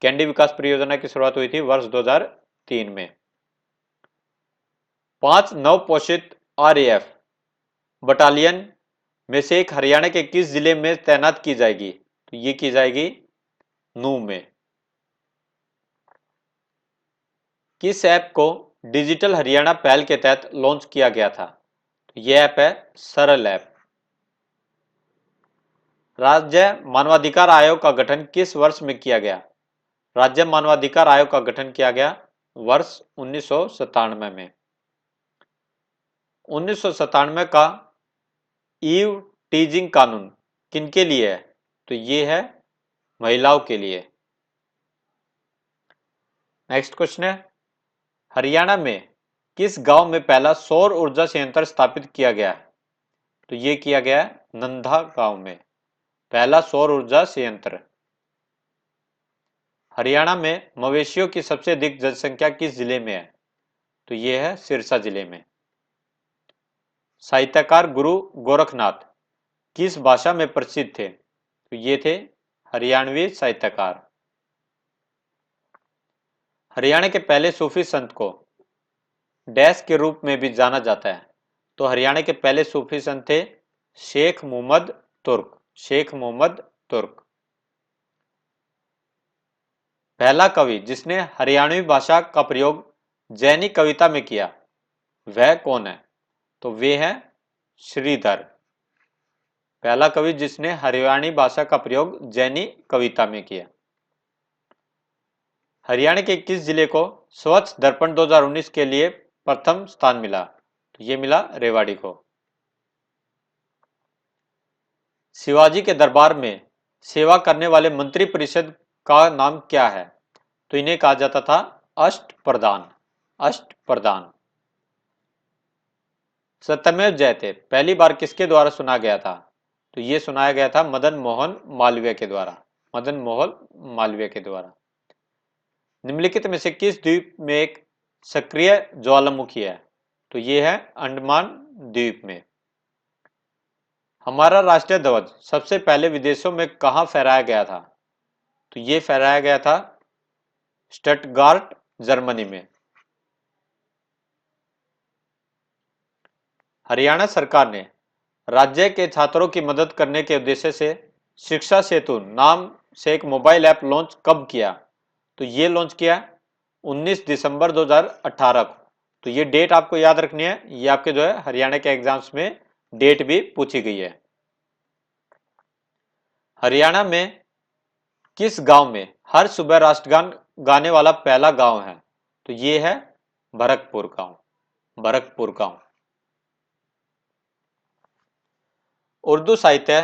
कैंडी विकास परियोजना की शुरुआत हुई थी वर्ष 2003 में। 5 नवपोषित आरएएफ बटालियन में से एक हरियाणा के किस जिले में तैनात की जाएगी? तो ये की जाएगी नूंह में। किस ऐप को डिजिटल हरियाणा पहल के तहत लॉन्च किया गया था? तो यह ऐप है सरल ऐप। राज्य मानवाधिकार आयोग का गठन किस वर्ष में किया गया? राज्य मानवाधिकार आयोग का गठन किया गया वर्ष 1997 में। 1997 का ईव टीजिंग कानून किनके लिए है? तो ये है महिलाओं के लिए। नेक्स्ट क्वेश्चन है, हरियाणा में किस गांव में पहला सौर ऊर्जा संयंत्र स्थापित किया गया है? तो ये किया गया है नंदा गांव में पहला सौर ऊर्जा संयंत्र। हरियाणा में मवेशियों की सबसे अधिक जनसंख्या किस जिले में है? तो ये है सिरसा जिले में। साहित्यकार गुरु गोरखनाथ किस भाषा में प्रसिद्ध थे? तो ये थे हरियाणवी साहित्यकार। हरियाणा के पहले सूफी संत को डैश के रूप में भी जाना जाता है? तो हरियाणा के पहले सूफी संत थे शेख मोहम्मद तुर्क। शेख मोहम्मद तुर्क। पहला कवि जिसने हरियाणवी भाषा का प्रयोग जैनी कविता में किया वह कौन है? तो वे है श्रीधर। पहला कवि जिसने हरियाणवी भाषा का प्रयोग जैनी कविता में किया। हरियाणा के किस जिले को स्वच्छ दर्पण 2019 के लिए प्रथम स्थान मिला? तो ये मिला रेवाड़ी को। शिवाजी के दरबार में सेवा करने वाले मंत्री परिषद का नाम क्या है? तो इन्हें कहा जाता था अष्टप्रधान। अष्टप्रधान। सत्यमेव जयते पहली बार किसके द्वारा सुना गया था? तो ये सुनाया गया था मदन मोहन मालवीय के द्वारा। मदन मोहन मालवीय के द्वारा। निम्नलिखित में से किस द्वीप में एक सक्रिय ज्वालामुखी है? तो ये है अंडमान द्वीप में। हमारा राष्ट्रीय ध्वज सबसे पहले विदेशों में कहां फहराया गया था? तो ये फहराया गया था स्टटगार्ट जर्मनी में। हरियाणा सरकार ने राज्य के छात्रों की मदद करने के उद्देश्य से शिक्षा सेतु नाम से एक मोबाइल ऐप लॉन्च कब किया? तो ये लॉन्च किया 19 दिसंबर 2018 को। तो ये डेट आपको याद रखनी है, ये आपके जो है हरियाणा के एग्जाम्स में डेट भी पूछी गई है। हरियाणा में किस गांव में हर सुबह राष्ट्रगान गाने वाला पहला गांव है? तो ये है भरतपुर गांव। भरतपुर गांव। उर्दू साहित्य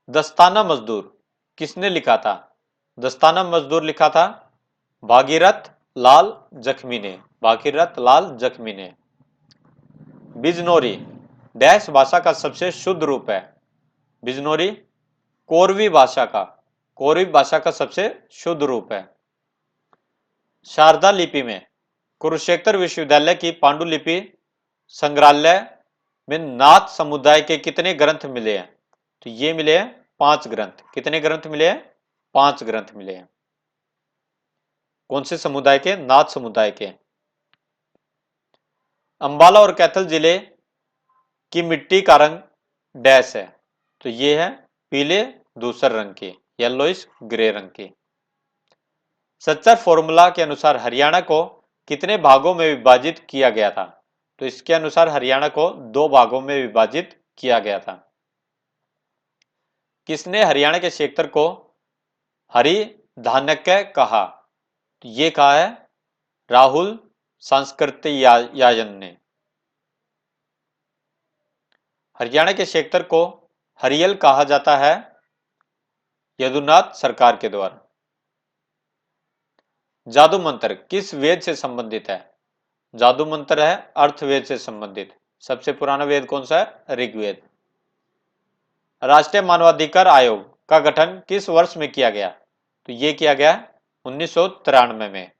दस्ताना मजदूर किसने लिखा था? दस्ताना मजदूर लिखा था भागीरथ लाल जख्मी ने। भागीरथ लाल जख्मी ने। बिजनौरी डैश भाषा का सबसे शुद्ध रूप है? बिजनौरी कोरवी भाषा का। कोरवी भाषा का सबसे शुद्ध रूप है। शारदा लिपि में कुरुक्षेत्र विश्वविद्यालय की पांडुलिपि संग्रहालय में नाथ समुदाय के कितने ग्रंथ मिले हैं? तो ये मिले हैं 5 ग्रंथ। कितने ग्रंथ मिले हैं? 5 ग्रंथ मिले हैं। कौन से समुदाय के? नाथ समुदाय के। अंबाला और कैथल जिले की मिट्टी का रंग डैश है? तो ये है पीले धूसर रंग की, येलोइश ग्रे रंग की। सच्चर फॉर्मूला के अनुसार हरियाणा को कितने भागों में विभाजित किया गया था? तो इसके अनुसार हरियाणा को 2 भागों में विभाजित किया गया था। किसने हरियाणा के क्षेत्र को हरि धान्यक्य कहा? तो ये कहा है राहुल सांस्कृतियायन ने। हरियाणा के क्षेत्र को हरियल कहा जाता है यदुनाथ सरकार के द्वारा। जादू मंत्र किस वेद से संबंधित है? जादू मंत्र है अर्थवेद से संबंधित। सबसे पुराना वेद कौन सा है? ऋग्वेद। राष्ट्रीय मानवाधिकार आयोग का गठन किस वर्ष में किया गया? तो ये किया गया 1993 में।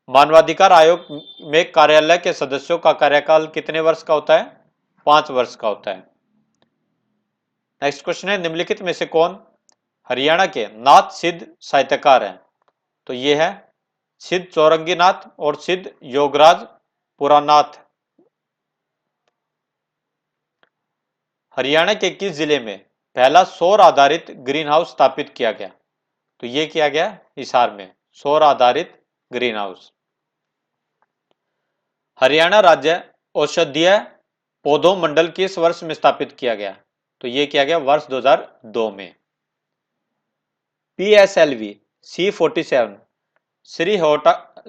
मानवाधिकार आयोग में कार्यालय के सदस्यों का कार्यकाल कितने वर्ष का होता है? 5 वर्ष का होता है। नेक्स्ट क्वेश्चन है, निम्नलिखित में से कौन हरियाणा के नाथ सिद्ध साहित्यकार हैं? तो ये है सिद्ध चौरंगीनाथ और सिद्ध योगराज पुरानाथ। हरियाणा के किस जिले में पहला सौर आधारित ग्रीन हाउस स्थापित किया गया? तो ये किया गया हिसार में, सौर आधारित ग्रीन हाउस। हरियाणा राज्य औषधीय पौधों मंडल किस वर्ष में स्थापित किया गया? तो ये किया गया वर्ष 2002 में। PSLV C47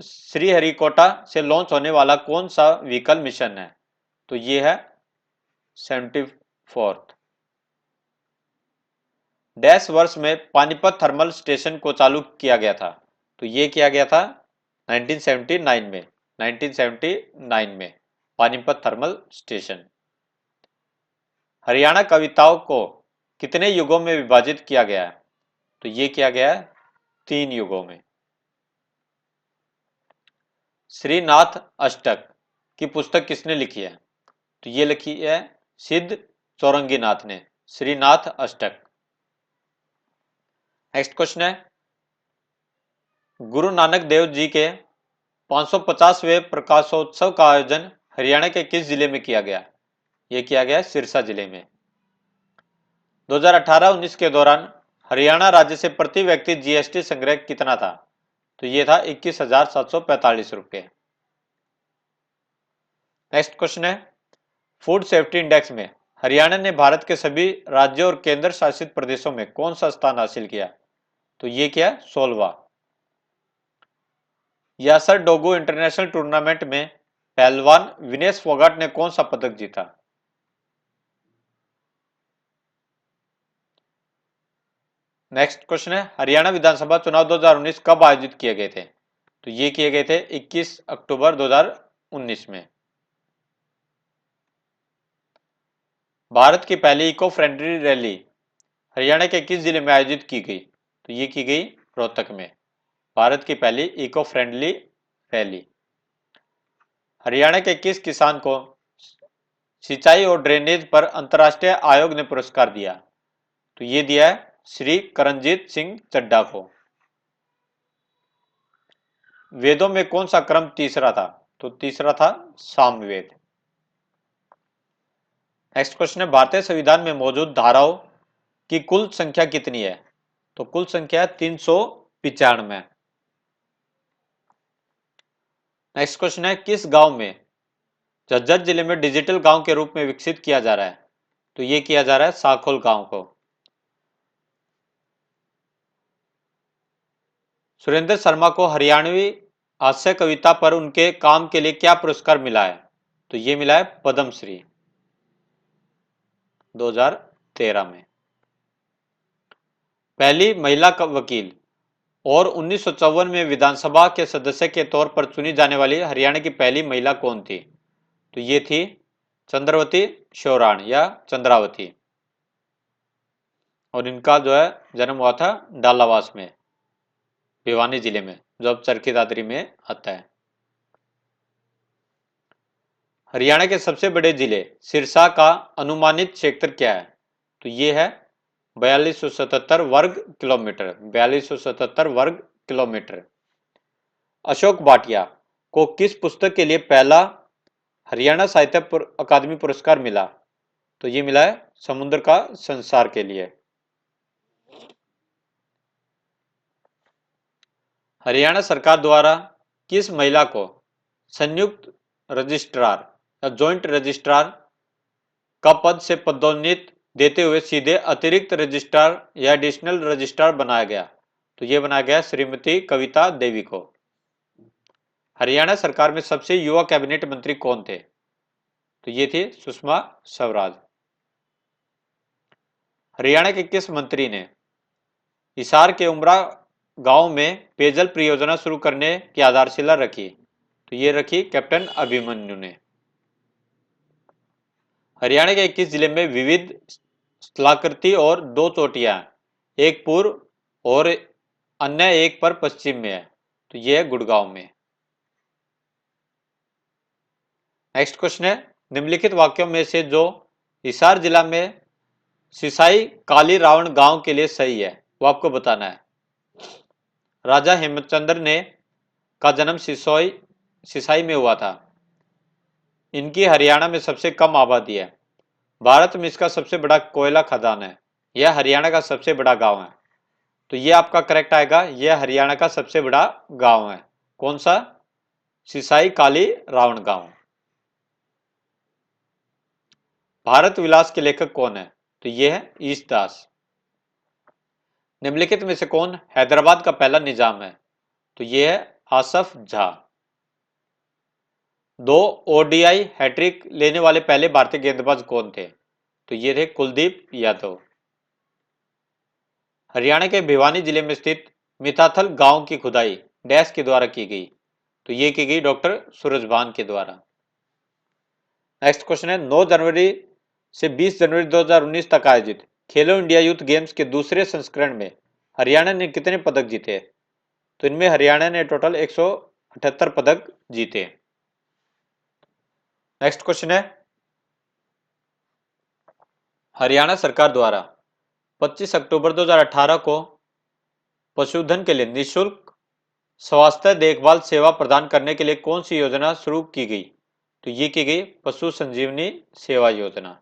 श्रीहरिकोटा से लॉन्च होने वाला कौन सा व्हीकल मिशन है? तो ये है 74th। डैश वर्ष में पानीपत थर्मल स्टेशन को चालू किया गया था? तो ये किया गया था 1979 में पानीपत थर्मल स्टेशन। हरियाणा कविताओं को कितने युगों में विभाजित किया गया है? तो ये किया गया है 3 युगों में। श्रीनाथ अष्टक की पुस्तक किसने लिखी है? तो ये लिखी है सिद्ध चौरंगीनाथ ने, श्रीनाथ अष्टक। नेक्स्ट क्वेश्चन है, गुरु नानक देव जी के 550वें प्रकाशोत्सव का आयोजन हरियाणा के किस जिले में किया गया? यह किया गया सिरसा जिले में। 2018-19 के दौरान हरियाणा राज्य से प्रति व्यक्ति जीएसटी संग्रह कितना था? तो यह था 21,745 रुपये। नेक्स्ट क्वेश्चन है, फूड सेफ्टी इंडेक्स में हरियाणा ने भारत के सभी राज्यों और केंद्र शासित प्रदेशों में कौन सा स्थान हासिल किया? तो यह किया 16वां। यासर डोगू इंटरनेशनल टूर्नामेंट में पहलवान विनेश फोगाट ने कौन सा पदक जीता? नेक्स्ट क्वेश्चन है, हरियाणा विधानसभा चुनाव 2019 कब आयोजित किए गए थे? तो ये किए गए थे 21 अक्टूबर 2019 में। भारत की पहली इको फ्रेंडली रैली हरियाणा के किस जिले में आयोजित की गई? तो ये की गई रोहतक में, भारत की पहली इको फ्रेंडली रैली। हरियाणा के किस किसान को सिंचाई और ड्रेनेज पर अंतर्राष्ट्रीय आयोग ने पुरस्कार दिया? तो ये दिया है श्री करणजीत सिंह चड्ढा को। वेदों में कौन सा क्रम तीसरा था? तो तीसरा था सामवेद। नेक्स्ट क्वेश्चन है, भारतीय संविधान में मौजूद धाराओं की कुल संख्या कितनी है? तो कुल संख्या 395। नेक्स्ट क्वेश्चन है, किस गांव में झज्जर जिले में डिजिटल गांव के रूप में विकसित किया जा रहा है? तो ये किया जा रहा है साखोल गांव को। सुरेंद्र शर्मा को हरियाणवी हास्य कविता पर उनके काम के लिए क्या पुरस्कार मिला है? तो ये मिला है पद्मश्री 2013 में। पहली महिला वकील और 1954 में विधानसभा के सदस्य के तौर पर चुनी जाने वाली हरियाणा की पहली महिला कौन थी? तो ये थी चंद्रवती शौराण या चंद्रावती, और इनका जो है जन्म हुआ था डालावास में, भिवानी जिले में, जो अब चरखी दादरी में आता है। हरियाणा के सबसे बड़े जिले सिरसा का अनुमानित क्षेत्र क्या है? तो ये है 4277 वर्ग किलोमीटर, 4277 वर्ग किलोमीटर। अशोक भाटिया को किस पुस्तक के लिए पहला हरियाणा साहित्य अकादमी पुरस्कार मिला? तो ये मिला है समुद्र का संसार के लिए। हरियाणा सरकार द्वारा किस महिला को संयुक्त रजिस्ट्रार या जॉइंट रजिस्ट्रार का पद से पदोन्नति देते हुए सीधे अतिरिक्त रजिस्ट्रार या एडिशनल रजिस्ट्रार बनाया गया? तो ये बनाया गया श्रीमती कविता देवी को। हरियाणा सरकार में सबसे युवा कैबिनेट मंत्री कौन थे? तो ये थे सुषमा स्वराज। हरियाणा के किस मंत्री ने हिसार के उमरा गांव में पेयजल परियोजना शुरू करने की आधारशिला रखी? तो ये रखी कैप्टन अभिमन्यु ने। हरियाणा के किस जिले में विविध स्थलाकृति और 2 चोटियां, एक पूर्व और अन्य एक पर पश्चिम में है? तो यह है गुड़गांव में। नेक्स्ट क्वेश्चन है, निम्नलिखित वाक्यों में से जो हिसार जिला में सिसाई काली रावण गांव के लिए सही है, वो आपको बताना है। राजा हेमचंद्र ने का जन्म सिसाई में हुआ था। इनकी हरियाणा में सबसे कम आबादी है। भारत में इसका सबसे बड़ा कोयला खदान है। यह हरियाणा का सबसे बड़ा गांव है। तो ये आपका करेक्ट आएगा, यह हरियाणा का सबसे बड़ा गांव है। कौन सा? सिसाई काली रावण गांव। भारत विलास के लेखक कौन है? तो ये है ईसदास। निम्नलिखित में से कौन हैदराबाद का पहला निजाम है? तो ये है आसफ झा। 2 ओडीआई हैट्रिक लेने वाले पहले भारतीय गेंदबाज कौन थे? तो ये थे कुलदीप यादव। हरियाणा के भिवानी जिले में स्थित मिताथल गांव की खुदाई डैश के द्वारा की गई? तो ये की गई डॉक्टर सूरजभान के द्वारा। नेक्स्ट क्वेश्चन है, 9 जनवरी से 20 जनवरी 2019 तक आयोजित खेलो इंडिया यूथ गेम्स के दूसरे संस्करण में हरियाणा ने कितने पदक जीते? तो इनमें हरियाणा ने टोटल 178 पदक जीते। नेक्स्ट क्वेश्चन है, हरियाणा सरकार द्वारा 25 अक्टूबर 2018 को पशुधन के लिए निःशुल्क स्वास्थ्य देखभाल सेवा प्रदान करने के लिए कौन सी योजना शुरू की गई? तो ये की गई पशु संजीवनी सेवा योजना।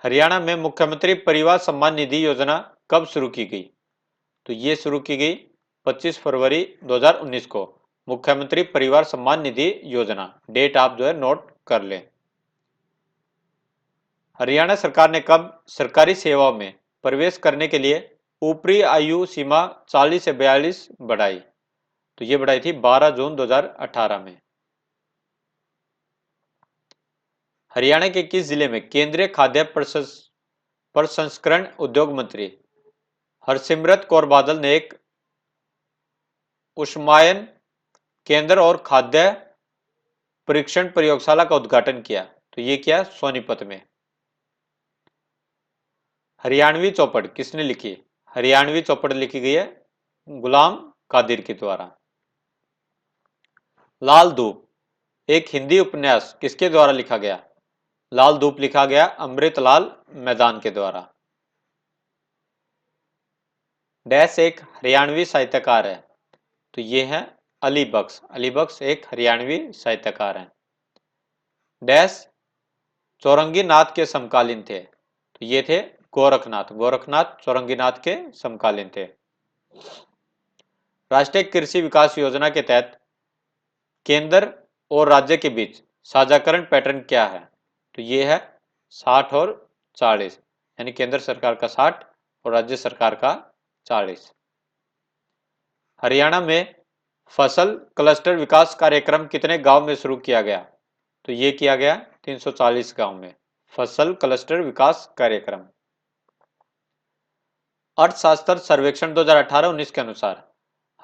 हरियाणा में मुख्यमंत्री परिवार सम्मान निधि योजना कब शुरू की गई? तो ये शुरू की गई 25 फरवरी 2019 को। मुख्यमंत्री परिवार सम्मान निधि योजना, डेट आप जो है नोट कर लें। हरियाणा सरकार ने कब सरकारी सेवाओं में प्रवेश करने के लिए ऊपरी आयु सीमा 40 से 42 बढ़ाई? तो ये बढ़ाई थी 12 जून 2018 में। हरियाणा के किस जिले में केंद्रीय खाद्य प्रसंस्करण उद्योग मंत्री हरसिमरत कौर बादल ने एक उष्मायन केंद्र और खाद्य परीक्षण प्रयोगशाला का उद्घाटन किया? तो ये किया सोनीपत में। हरियाणवी चौपड़ किसने लिखी? हरियाणवी चौपड़ लिखी गई है गुलाम कादिर के द्वारा। लाल धूप एक हिंदी उपन्यास किसके द्वारा लिखा गया? लाल धूप लिखा गया अमृतलाल मैदान के द्वारा। डैश एक हरियाणवी साहित्यकार है? तो ये है अली बख्श। अली बख्श एक हरियाणवी साहित्यकार हैं। डैश चौरंगी नाथ के समकालीन थे? तो ये थे गोरखनाथ। गोरखनाथ चौरंगीनाथ के समकालीन थे। राष्ट्रीय कृषि विकास योजना के तहत केंद्र और राज्य के बीच साझाकरण पैटर्न क्या है? तो ये है 60 और 40, यानी केंद्र सरकार का 60 और राज्य सरकार का 40। हरियाणा में फसल क्लस्टर विकास कार्यक्रम कितने गांव में शुरू किया गया? तो ये किया गया 340 गांव में फसल क्लस्टर विकास कार्यक्रम। अर्थशास्त्र सर्वेक्षण 2018-19 के अनुसार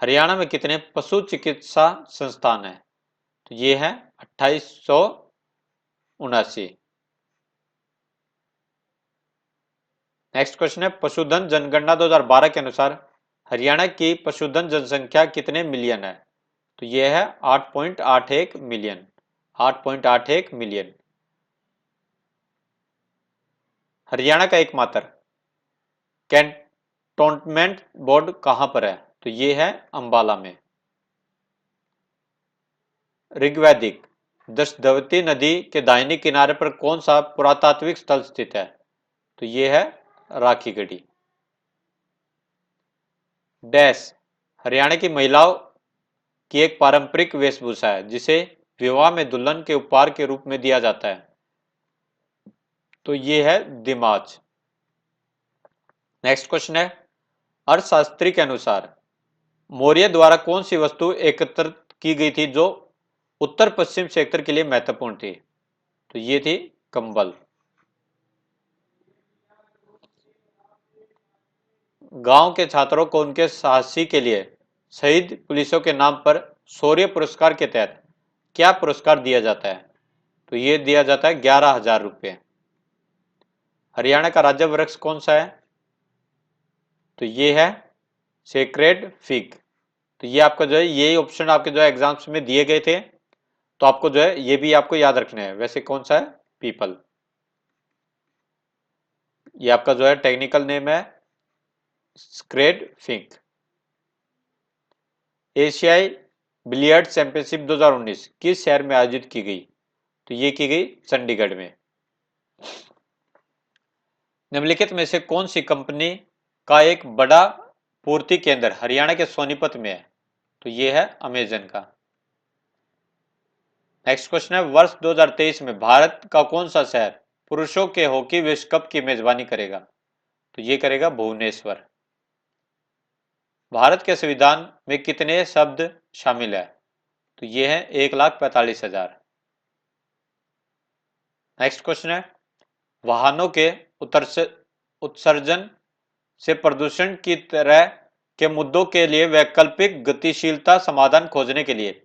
हरियाणा में कितने पशु चिकित्सा संस्थान हैं? तो ये है 2879। नेक्स्ट क्वेश्चन है, पशुधन जनगणना 2012 के अनुसार हरियाणा की पशुधन जनसंख्या कितने मिलियन है? तो ये है 8.81 मिलियन। 8.81 मिलियन। हरियाणा का एकमात्र कैंटोनमेंट बोर्ड कहां पर है? तो ये है अंबाला में। ऋग्वैदिक दशदवती नदी के दाहिने किनारे पर कौन सा पुरातात्विक स्थल स्थित है? तो ये है राखीगढ़ी। डैश हरियाणा की महिलाओं की एक पारंपरिक वेशभूषा है जिसे विवाह में दुल्हन के उपहार के रूप में दिया जाता है? तो ये है दिमाच। नेक्स्ट क्वेश्चन है, अर्थशास्त्री के अनुसार मौर्य द्वारा कौन सी वस्तु एकत्रित की गई थी जो उत्तर पश्चिम क्षेत्र के लिए महत्वपूर्ण थी? तो ये थी कंबल। गांव के छात्रों को उनके साहसी के लिए शहीद पुलिसों के नाम पर शौर्य पुरस्कार के तहत क्या पुरस्कार दिया जाता है? तो ये दिया जाता है 11,000 रुपये। हरियाणा का राज्य वृक्ष कौन सा है? तो ये है सेक्रेड फिग। तो ये आपका जो है यही ऑप्शन आपके जो है एग्जाम्स में दिए गए थे, तो आपको जो है ये भी आपको याद रखना है। वैसे कौन सा है? पीपल। ये आपका जो है टेक्निकल नेम है स्क्रेड फिंक। एशियाई बिलियर्ड चैंपियनशिप 2019 किस शहर में आयोजित की गई? तो ये की गई चंडीगढ़ में। निम्नलिखित में से कौन सी कंपनी का एक बड़ा पूर्ति केंद्र हरियाणा के सोनीपत में है? तो ये है अमेजन का। नेक्स्ट क्वेश्चन है, वर्ष 2023 में भारत का कौन सा शहर पुरुषों के हॉकी विश्व कप की मेजबानी करेगा? तो ये करेगा भुवनेश्वर। भारत के संविधान में कितने शब्द शामिल है? तो ये है 1,45,000। नेक्स्ट क्वेश्चन है, वाहनों के उत्सर्जन से प्रदूषण की तरह के मुद्दों के लिए वैकल्पिक गतिशीलता समाधान खोजने के लिए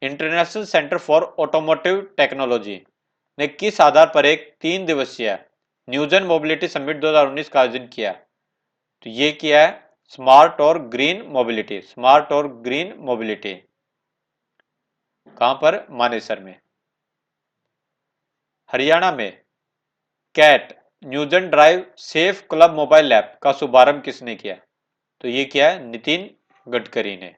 international centre for automotive technology ने किस आधार पर एक 3 दिवसीय न्यूजन मोबिलिटी समिट 2019 का आयोजन किया? तो ये किया है स्मार्ट और ग्रीन मोबिलिटी। स्मार्ट और ग्रीन मोबिलिटी कहां पर? मानेसर में। हरियाणा में कैट न्यूजन drive safe club mobile app का शुभारंभ किसने किया? तो ये किया है नितिन गडकरी ने।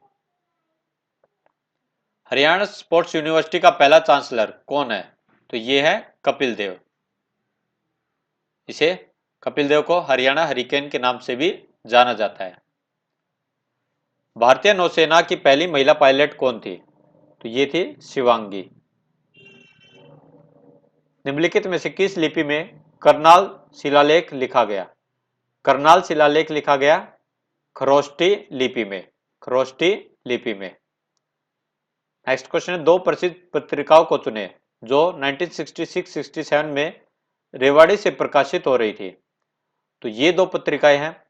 हरियाणा स्पोर्ट्स यूनिवर्सिटी का पहला चांसलर कौन है? तो ये है कपिल देव। इसे कपिल देव को हरियाणा हरिकेन के नाम से भी जाना जाता है। भारतीय नौसेना की पहली महिला पायलट कौन थी? तो ये थी शिवांगी। निम्नलिखित में से किस लिपि में करनाल शिलालेख लिखा गया? करनाल शिलालेख लिखा गया खरोष्टी लिपि में। खरोष्टी लिपि में। नेक्स्ट क्वेश्चन है, दो प्रसिद्ध पत्रिकाओं को चुने जो 1966-67 में रेवाड़ी से प्रकाशित हो रही थी। तो ये दो पत्रिकाएं हैं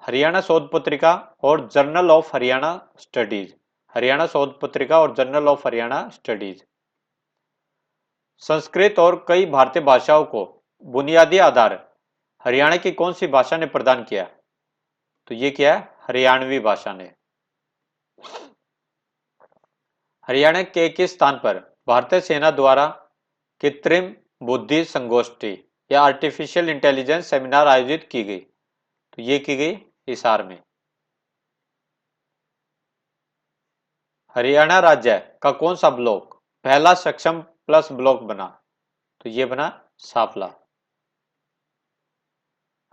हरियाणा शोध पत्रिका और journal of Haryana studies. Haryana शोध पत्रिका और journal of Haryana studies. Sanskrit और कई भारतीय भाषाओं को बुनियादी आधार हरियाणा की कौन सी भाषा ने प्रदान किया? तो ये क्या है? हरियाणवी भाषा ने। हरियाणा के किस स्थान पर भारतीय सेना द्वारा कृत्रिम बुद्धि संगोष्ठी या आर्टिफिशियल इंटेलिजेंस सेमिनार आयोजित की गई? तो ये की गई हिसार में। हरियाणा राज्य का कौन सा ब्लॉक पहला सक्षम प्लस ब्लॉक बना? तो ये बना साफला।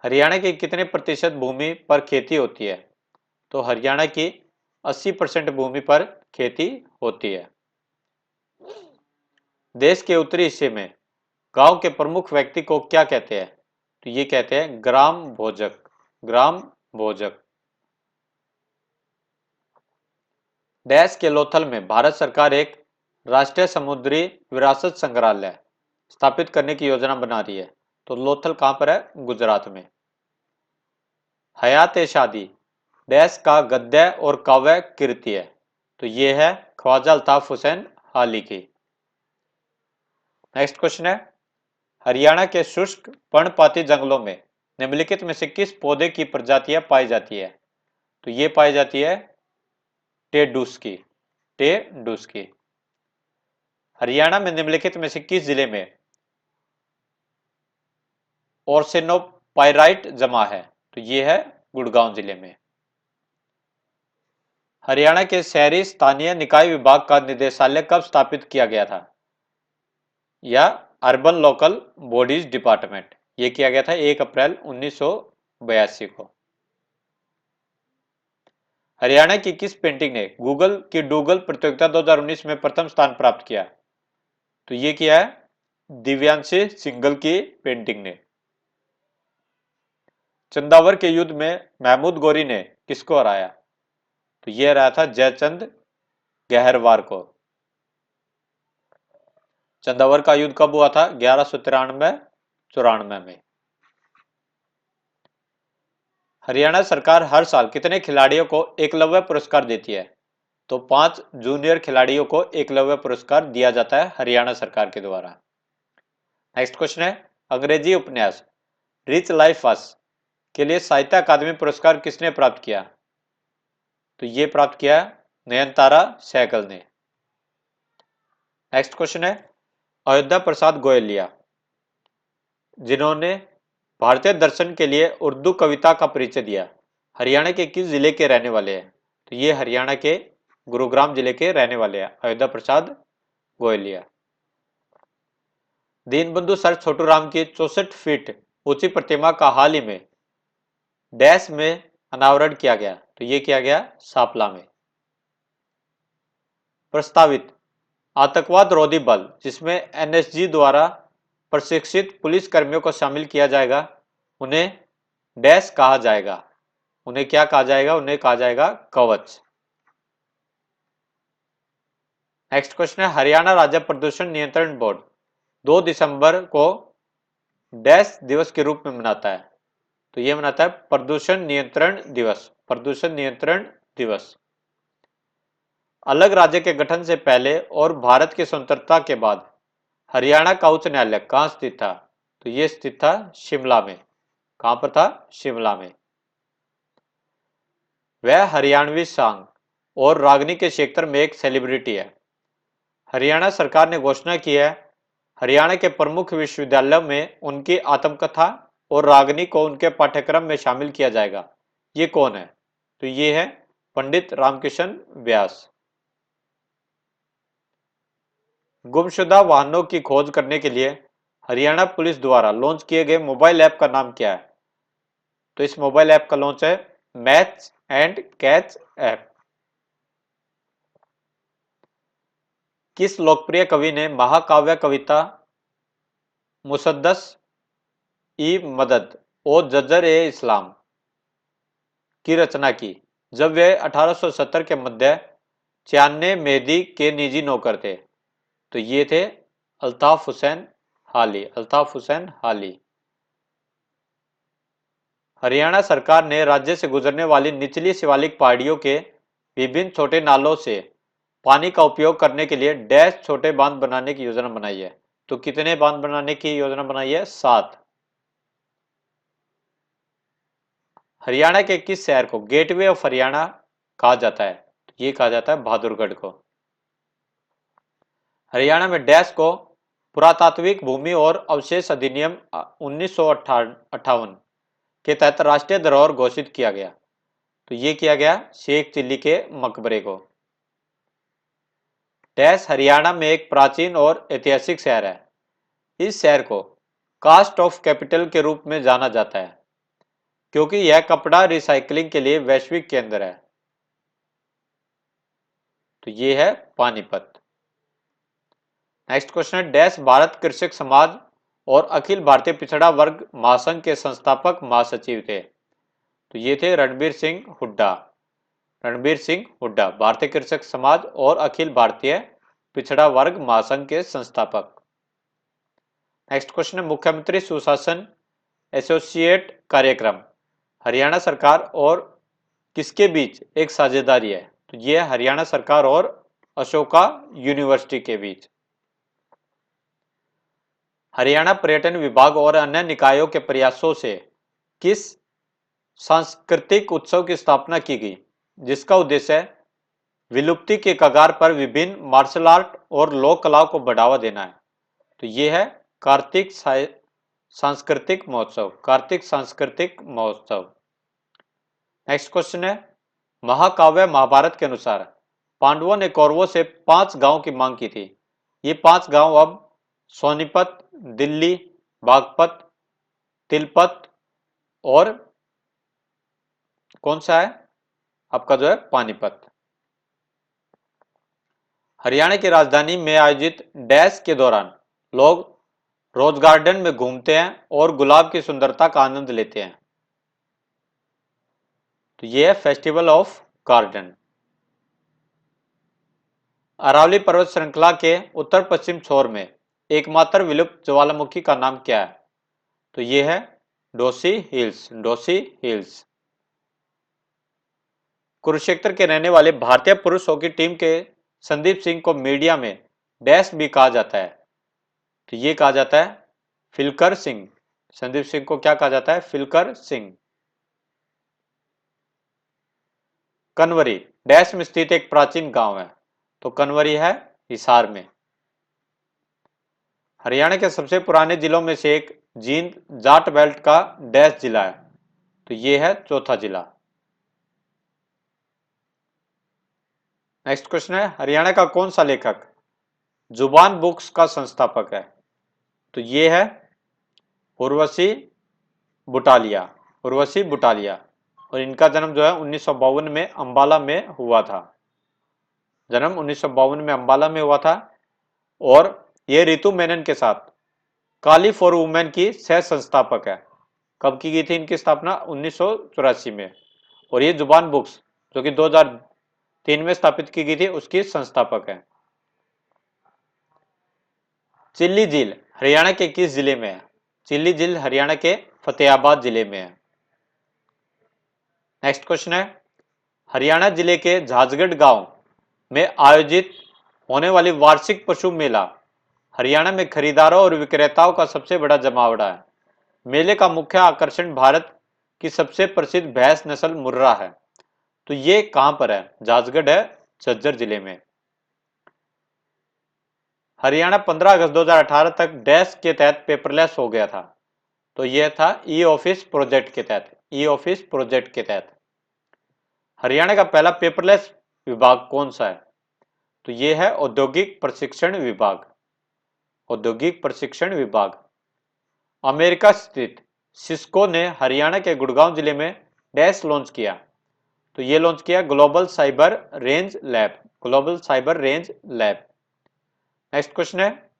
हरियाणा की कितने प्रतिशत भूमि पर खेती होती है? तो हरियाणा की 80% भूमि पर खेती होती है। देश के उत्तरी हिस्से में गांव के प्रमुख व्यक्ति को क्या कहते हैं? तो ये कहते हैं ग्राम भोजक। ग्राम भोजक। देश के लोथल में भारत सरकार एक राष्ट्रीय समुद्री विरासत संग्रहालय स्थापित करने की योजना बना रही है। तो लोथल कहां पर है? गुजरात में। हयात ए शादी देश का गद्य और काव्य कृति है। तो ये है ख्वाजा अल्ताफ हुसैन हाली की। नेक्स्ट क्वेश्चन है, हरियाणा के शुष्क पर्णपाती जंगलों में निम्नलिखित में से किस पौधे की प्रजातियां पाई जाती है? तो ये पाई जाती है टेडुस्की। टेडुस्की। हरियाणा में निम्नलिखित में से किस जिले में ऑर्सेनोपाइराइट जमा है? तो ये है गुड़गांव जिले में। हरियाणा के शहरी स्थानीय निकाय विभाग का निदेशालय कब स्थापित किया गया था? या अर्बन लोकल बॉडीज डिपार्टमेंट। ये किया गया था 1 अप्रैल 1982 को। हरियाणा की किस पेंटिंग ने गूगल की डूगल प्रतियोगिता 2019 में प्रथम स्थान प्राप्त किया? तो ये किया है दिव्यांशी सिंगल की पेंटिंग ने। चंदावर के युद्ध में महमूद गौरी ने किसको हराया? तो ये हराया था जयचंद गहरवार को। चंदावर का युद्ध कब हुआ था? 1193-94 में। हरियाणा सरकार हर साल कितने खिलाड़ियों को एकलव्य पुरस्कार देती है? तो 5 जूनियर खिलाड़ियों को एकलव्य पुरस्कार दिया जाता है हरियाणा सरकार के द्वारा। नेक्स्ट क्वेश्चन है, अंग्रेजी उपन्यास रिच लाइफ अस के लिए साहित्य अकादमी पुरस्कार किसने प्राप्त किया? तो ये प्राप्त किया नयनतारा सहगल ने। नेक्स्ट क्वेश्चन है, अयोध्या प्रसाद गोयलिया जिन्होंने भारतीय दर्शन के लिए उर्दू कविता का परिचय दिया? हरियाणा के किस जिले के रहने वाले हैं? तो ये हरियाणा के गुरुग्राम जिले के रहने वाले हैं, अयोध्या प्रसाद गोयलिया। दीनबंधु सर छोटूराम की 64 फीट ऊंची प्रतिमा का हाल ही में डैश में अनावरण किया गया? तो ये किया गया सापला में। प्रस्तावित आतंकवाद रोधी बल जिसमें एनएसजी द्वारा प्रशिक्षित पुलिस कर्मियों को शामिल किया जाएगा, उन्हें डैश कहा जाएगा? उन्हें क्या कहा जाएगा? उन्हें कहा जाएगा कवच। नेक्स्ट क्वेश्चन है, हरियाणा राज्य प्रदूषण नियंत्रण बोर्ड 2 दिसंबर को डैश दिवस के रूप में मनाता है? तो यह मनाता है प्रदूषण नियंत्रण दिवस। प्रदूषण नियंत्रण दिवस। अलग राज्य के गठन से पहले और भारत की स्वतंत्रता के बाद हरियाणा का उच्च न्यायालय कहाँ स्थित था? तो यह स्थित था शिमला में। कहां पर था? शिमला में। वह हरियाणवी सांग और रागनी के क्षेत्र में एक सेलिब्रिटी है। हरियाणा सरकार ने घोषणा की है हरियाणा के प्रमुख विश्वविद्यालयों में उनकी आत्मकथा और रागनी को उनके पाठ्यक्रम में शामिल किया जाएगा। ये कौन है? तो ये है पंडित रामकिशन व्यास। गुमशुदा वाहनों की खोज करने के लिए हरियाणा पुलिस द्वारा लॉन्च किए गए मोबाइल ऐप का नाम क्या है? तो इस मोबाइल ऐप का लॉन्च है मैच एंड कैच ऐप। किस लोकप्रिय कवि ने महाकाव्य कविता मुसद्दस ई मदद ओ जज्जर ए इस्लाम की रचना की जब वे 1870 के मध्य चियान्ने मेहदी के निजी नौकर थे? तो ये थे अल्ताफ हुसैन हाली। अल्ताफ हुसैन हाली। हरियाणा सरकार ने राज्य से गुजरने वाली निचली शिवालिक पहाड़ियों के विभिन्न छोटे नालों से पानी का उपयोग करने के लिए डैश छोटे बांध बनाने की योजना बनाई है? तो कितने बांध बनाने की योजना बनाई है? 7। हरियाणा के किस शहर को गेटवे ऑफ हरियाणा कहा जाता है? ये कहा जाता है बहादुरगढ़ को। हरियाणा में डैश को पुरातात्विक भूमि और अवशेष अधिनियम 1958 के तहत राष्ट्रीय धरोहर घोषित किया गया? तो ये किया गया शेख चिल्ली के मकबरे को। डैश हरियाणा में एक प्राचीन और ऐतिहासिक शहर है। इस शहर को कास्ट ऑफ कैपिटल के रूप में जाना जाता है क्योंकि यह कपड़ा रिसाइकलिंग के लिए वैश्विक केंद्र है। तो ये है पानीपत। नेक्स्ट क्वेश्चन है, डैश भारत कृषक समाज और अखिल भारतीय पिछड़ा वर्ग महासंघ के संस्थापक महासचिव थे? तो ये थे रणबीर सिंह हुड्डा। रणबीर सिंह हुड्डा भारतीय कृषक समाज और अखिल भारतीय पिछड़ा वर्ग महासंघ के संस्थापक। नेक्स्ट क्वेश्चन है, मुख्यमंत्री सुशासन एसोसिएट कार्यक्रम हरियाणा सरकार और किसके बीच एक साझेदारी है? तो यह हरियाणा सरकार और अशोका यूनिवर्सिटी के बीच। हरियाणा पर्यटन विभाग और अन्य निकायों के प्रयासों से किस सांस्कृतिक उत्सव की स्थापना की गई जिसका उद्देश्य है विलुप्ति के कगार पर विभिन्न मार्शल आर्ट और लोक कलाओं को बढ़ावा देना है? तो यह है कार्तिक सांस्कृतिक महोत्सव। कार्तिक सांस्कृतिक महोत्सव। नेक्स्ट क्वेश्चन है, महाकाव्य महाभारत के अनुसार पांडवों ने कौरवों से 5 गांवों की मांग की थी। ये 5 गांव अब सोनीपत, दिल्ली, बागपत, तिलपत और कौन सा है आपका जो है पानीपत। हरियाणा की राजधानी में आयोजित डैश के दौरान लोग रोज गार्डन में घूमते हैं और गुलाब की सुंदरता का आनंद लेते हैं? तो ये है फेस्टिवल ऑफ गार्डन। अरावली पर्वत श्रृंखला के उत्तर पश्चिम छोर में एकमात्र विलुप्त ज्वालामुखी का नाम क्या है? तो ये है डोसी हिल्स। डोसी हिल्स। कुरुक्षेत्र के रहने वाले भारतीय पुरुष हॉकी टीम के संदीप सिंह को मीडिया में डैश भी कहा जाता है? तो ये कहा जाता है फिलकर सिंह। संदीप सिंह को क्या कहा जाता है? फिलकर सिंह। कनवरी डैश में स्थित एक प्राचीन गांव है? तो कनवरी है हिसार में। हरियाणा के सबसे पुराने जिलों में से एक जींद जाट बेल्ट का डैश जिला है, तो ये है चौथा जिला। नेक्स्ट क्वेश्चन है, हरियाणा का कौन सा लेखक जुबान बुक्स का संस्थापक है? तो ये है उर्वशी बुटालिया, उर्वशी बुटालिया। और इनका जन्म जो है 1952 में अंबाला में हुआ था। जन्म 1952 में अंबाला में हुआ था। और ये रितु मेनन के साथ काली फॉर वुमेन की सह संस्थापक है। कब की गई थी इनकी स्थापना? 1984 में। और ये जुबान बुक्स जो कि 2003 में स्थापित की गई थी उसकी संस्थापक है। चिल्ली झील हरियाणा के किस जिले में है? चिल्ली झील हरियाणा के फतेहाबाद जिले में है। नेक्स्ट क्वेश्चन है, हरियाणा जिले के झाजगढ़ गांव में आयोजित होने वाली वार्षिक पशु मेला हरियाणा में खरीदारों और विक्रेताओं का सबसे बड़ा जमावड़ा है। मेले का मुख्य आकर्षण भारत की सबसे प्रसिद्ध भैंस नस्ल मुर्रा है। तो ये कहां पर है? झाजगढ़ है, झज्जर जिले में। हरियाणा 15 अगस्त 2018 तक डैश के तहत पेपरलेस हो गया था। तो यह था ई ऑफिस प्रोजेक्ट के तहत। ई ऑफिस प्रोजेक्ट के तहत हरियाणा का पहला पेपरलेस विभाग कौन सा है? तो यह है औद्योगिक प्रशिक्षण विभाग। औद्योगिक प्रशिक्षण विभाग। अमेरिका स्थित सिस्को ने हरियाणा के गुड़गांव जिले में डैश लॉन्च किया। तो ये लॉन्च किया global cyber range lab. Global cyber range lab. Next question है,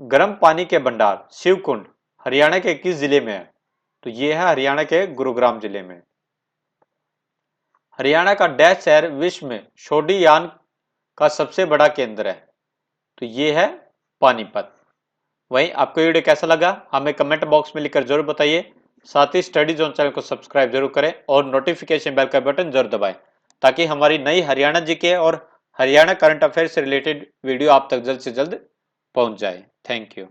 गर्म पानी के भंडार शिवकुंड हरियाणा के किस जिले में है? तो ये है हरियाणा के गुरुग्राम जिले में। हरियाणा का डैश शहर विश्व में शोडी यान का सबसे बड़ा केंद्र है? तो ये है पानीपत। वहीं आपको वीडियो कैसा लगा हमें कमेंट बॉक्स में लिखकर जरूर बताइए। साथ ही स्टडी जोन चैनल को सब्सक्राइब जरूर करें और नोटिफिकेशन बेल का बटन जरूर दबाएं ताकि हमारी नई हरियाणा जीके और हरियाणा करंट अफेयर से रिलेटेड वीडियो आप तक जल्द से जल्द पहुंच जाए। Thank you.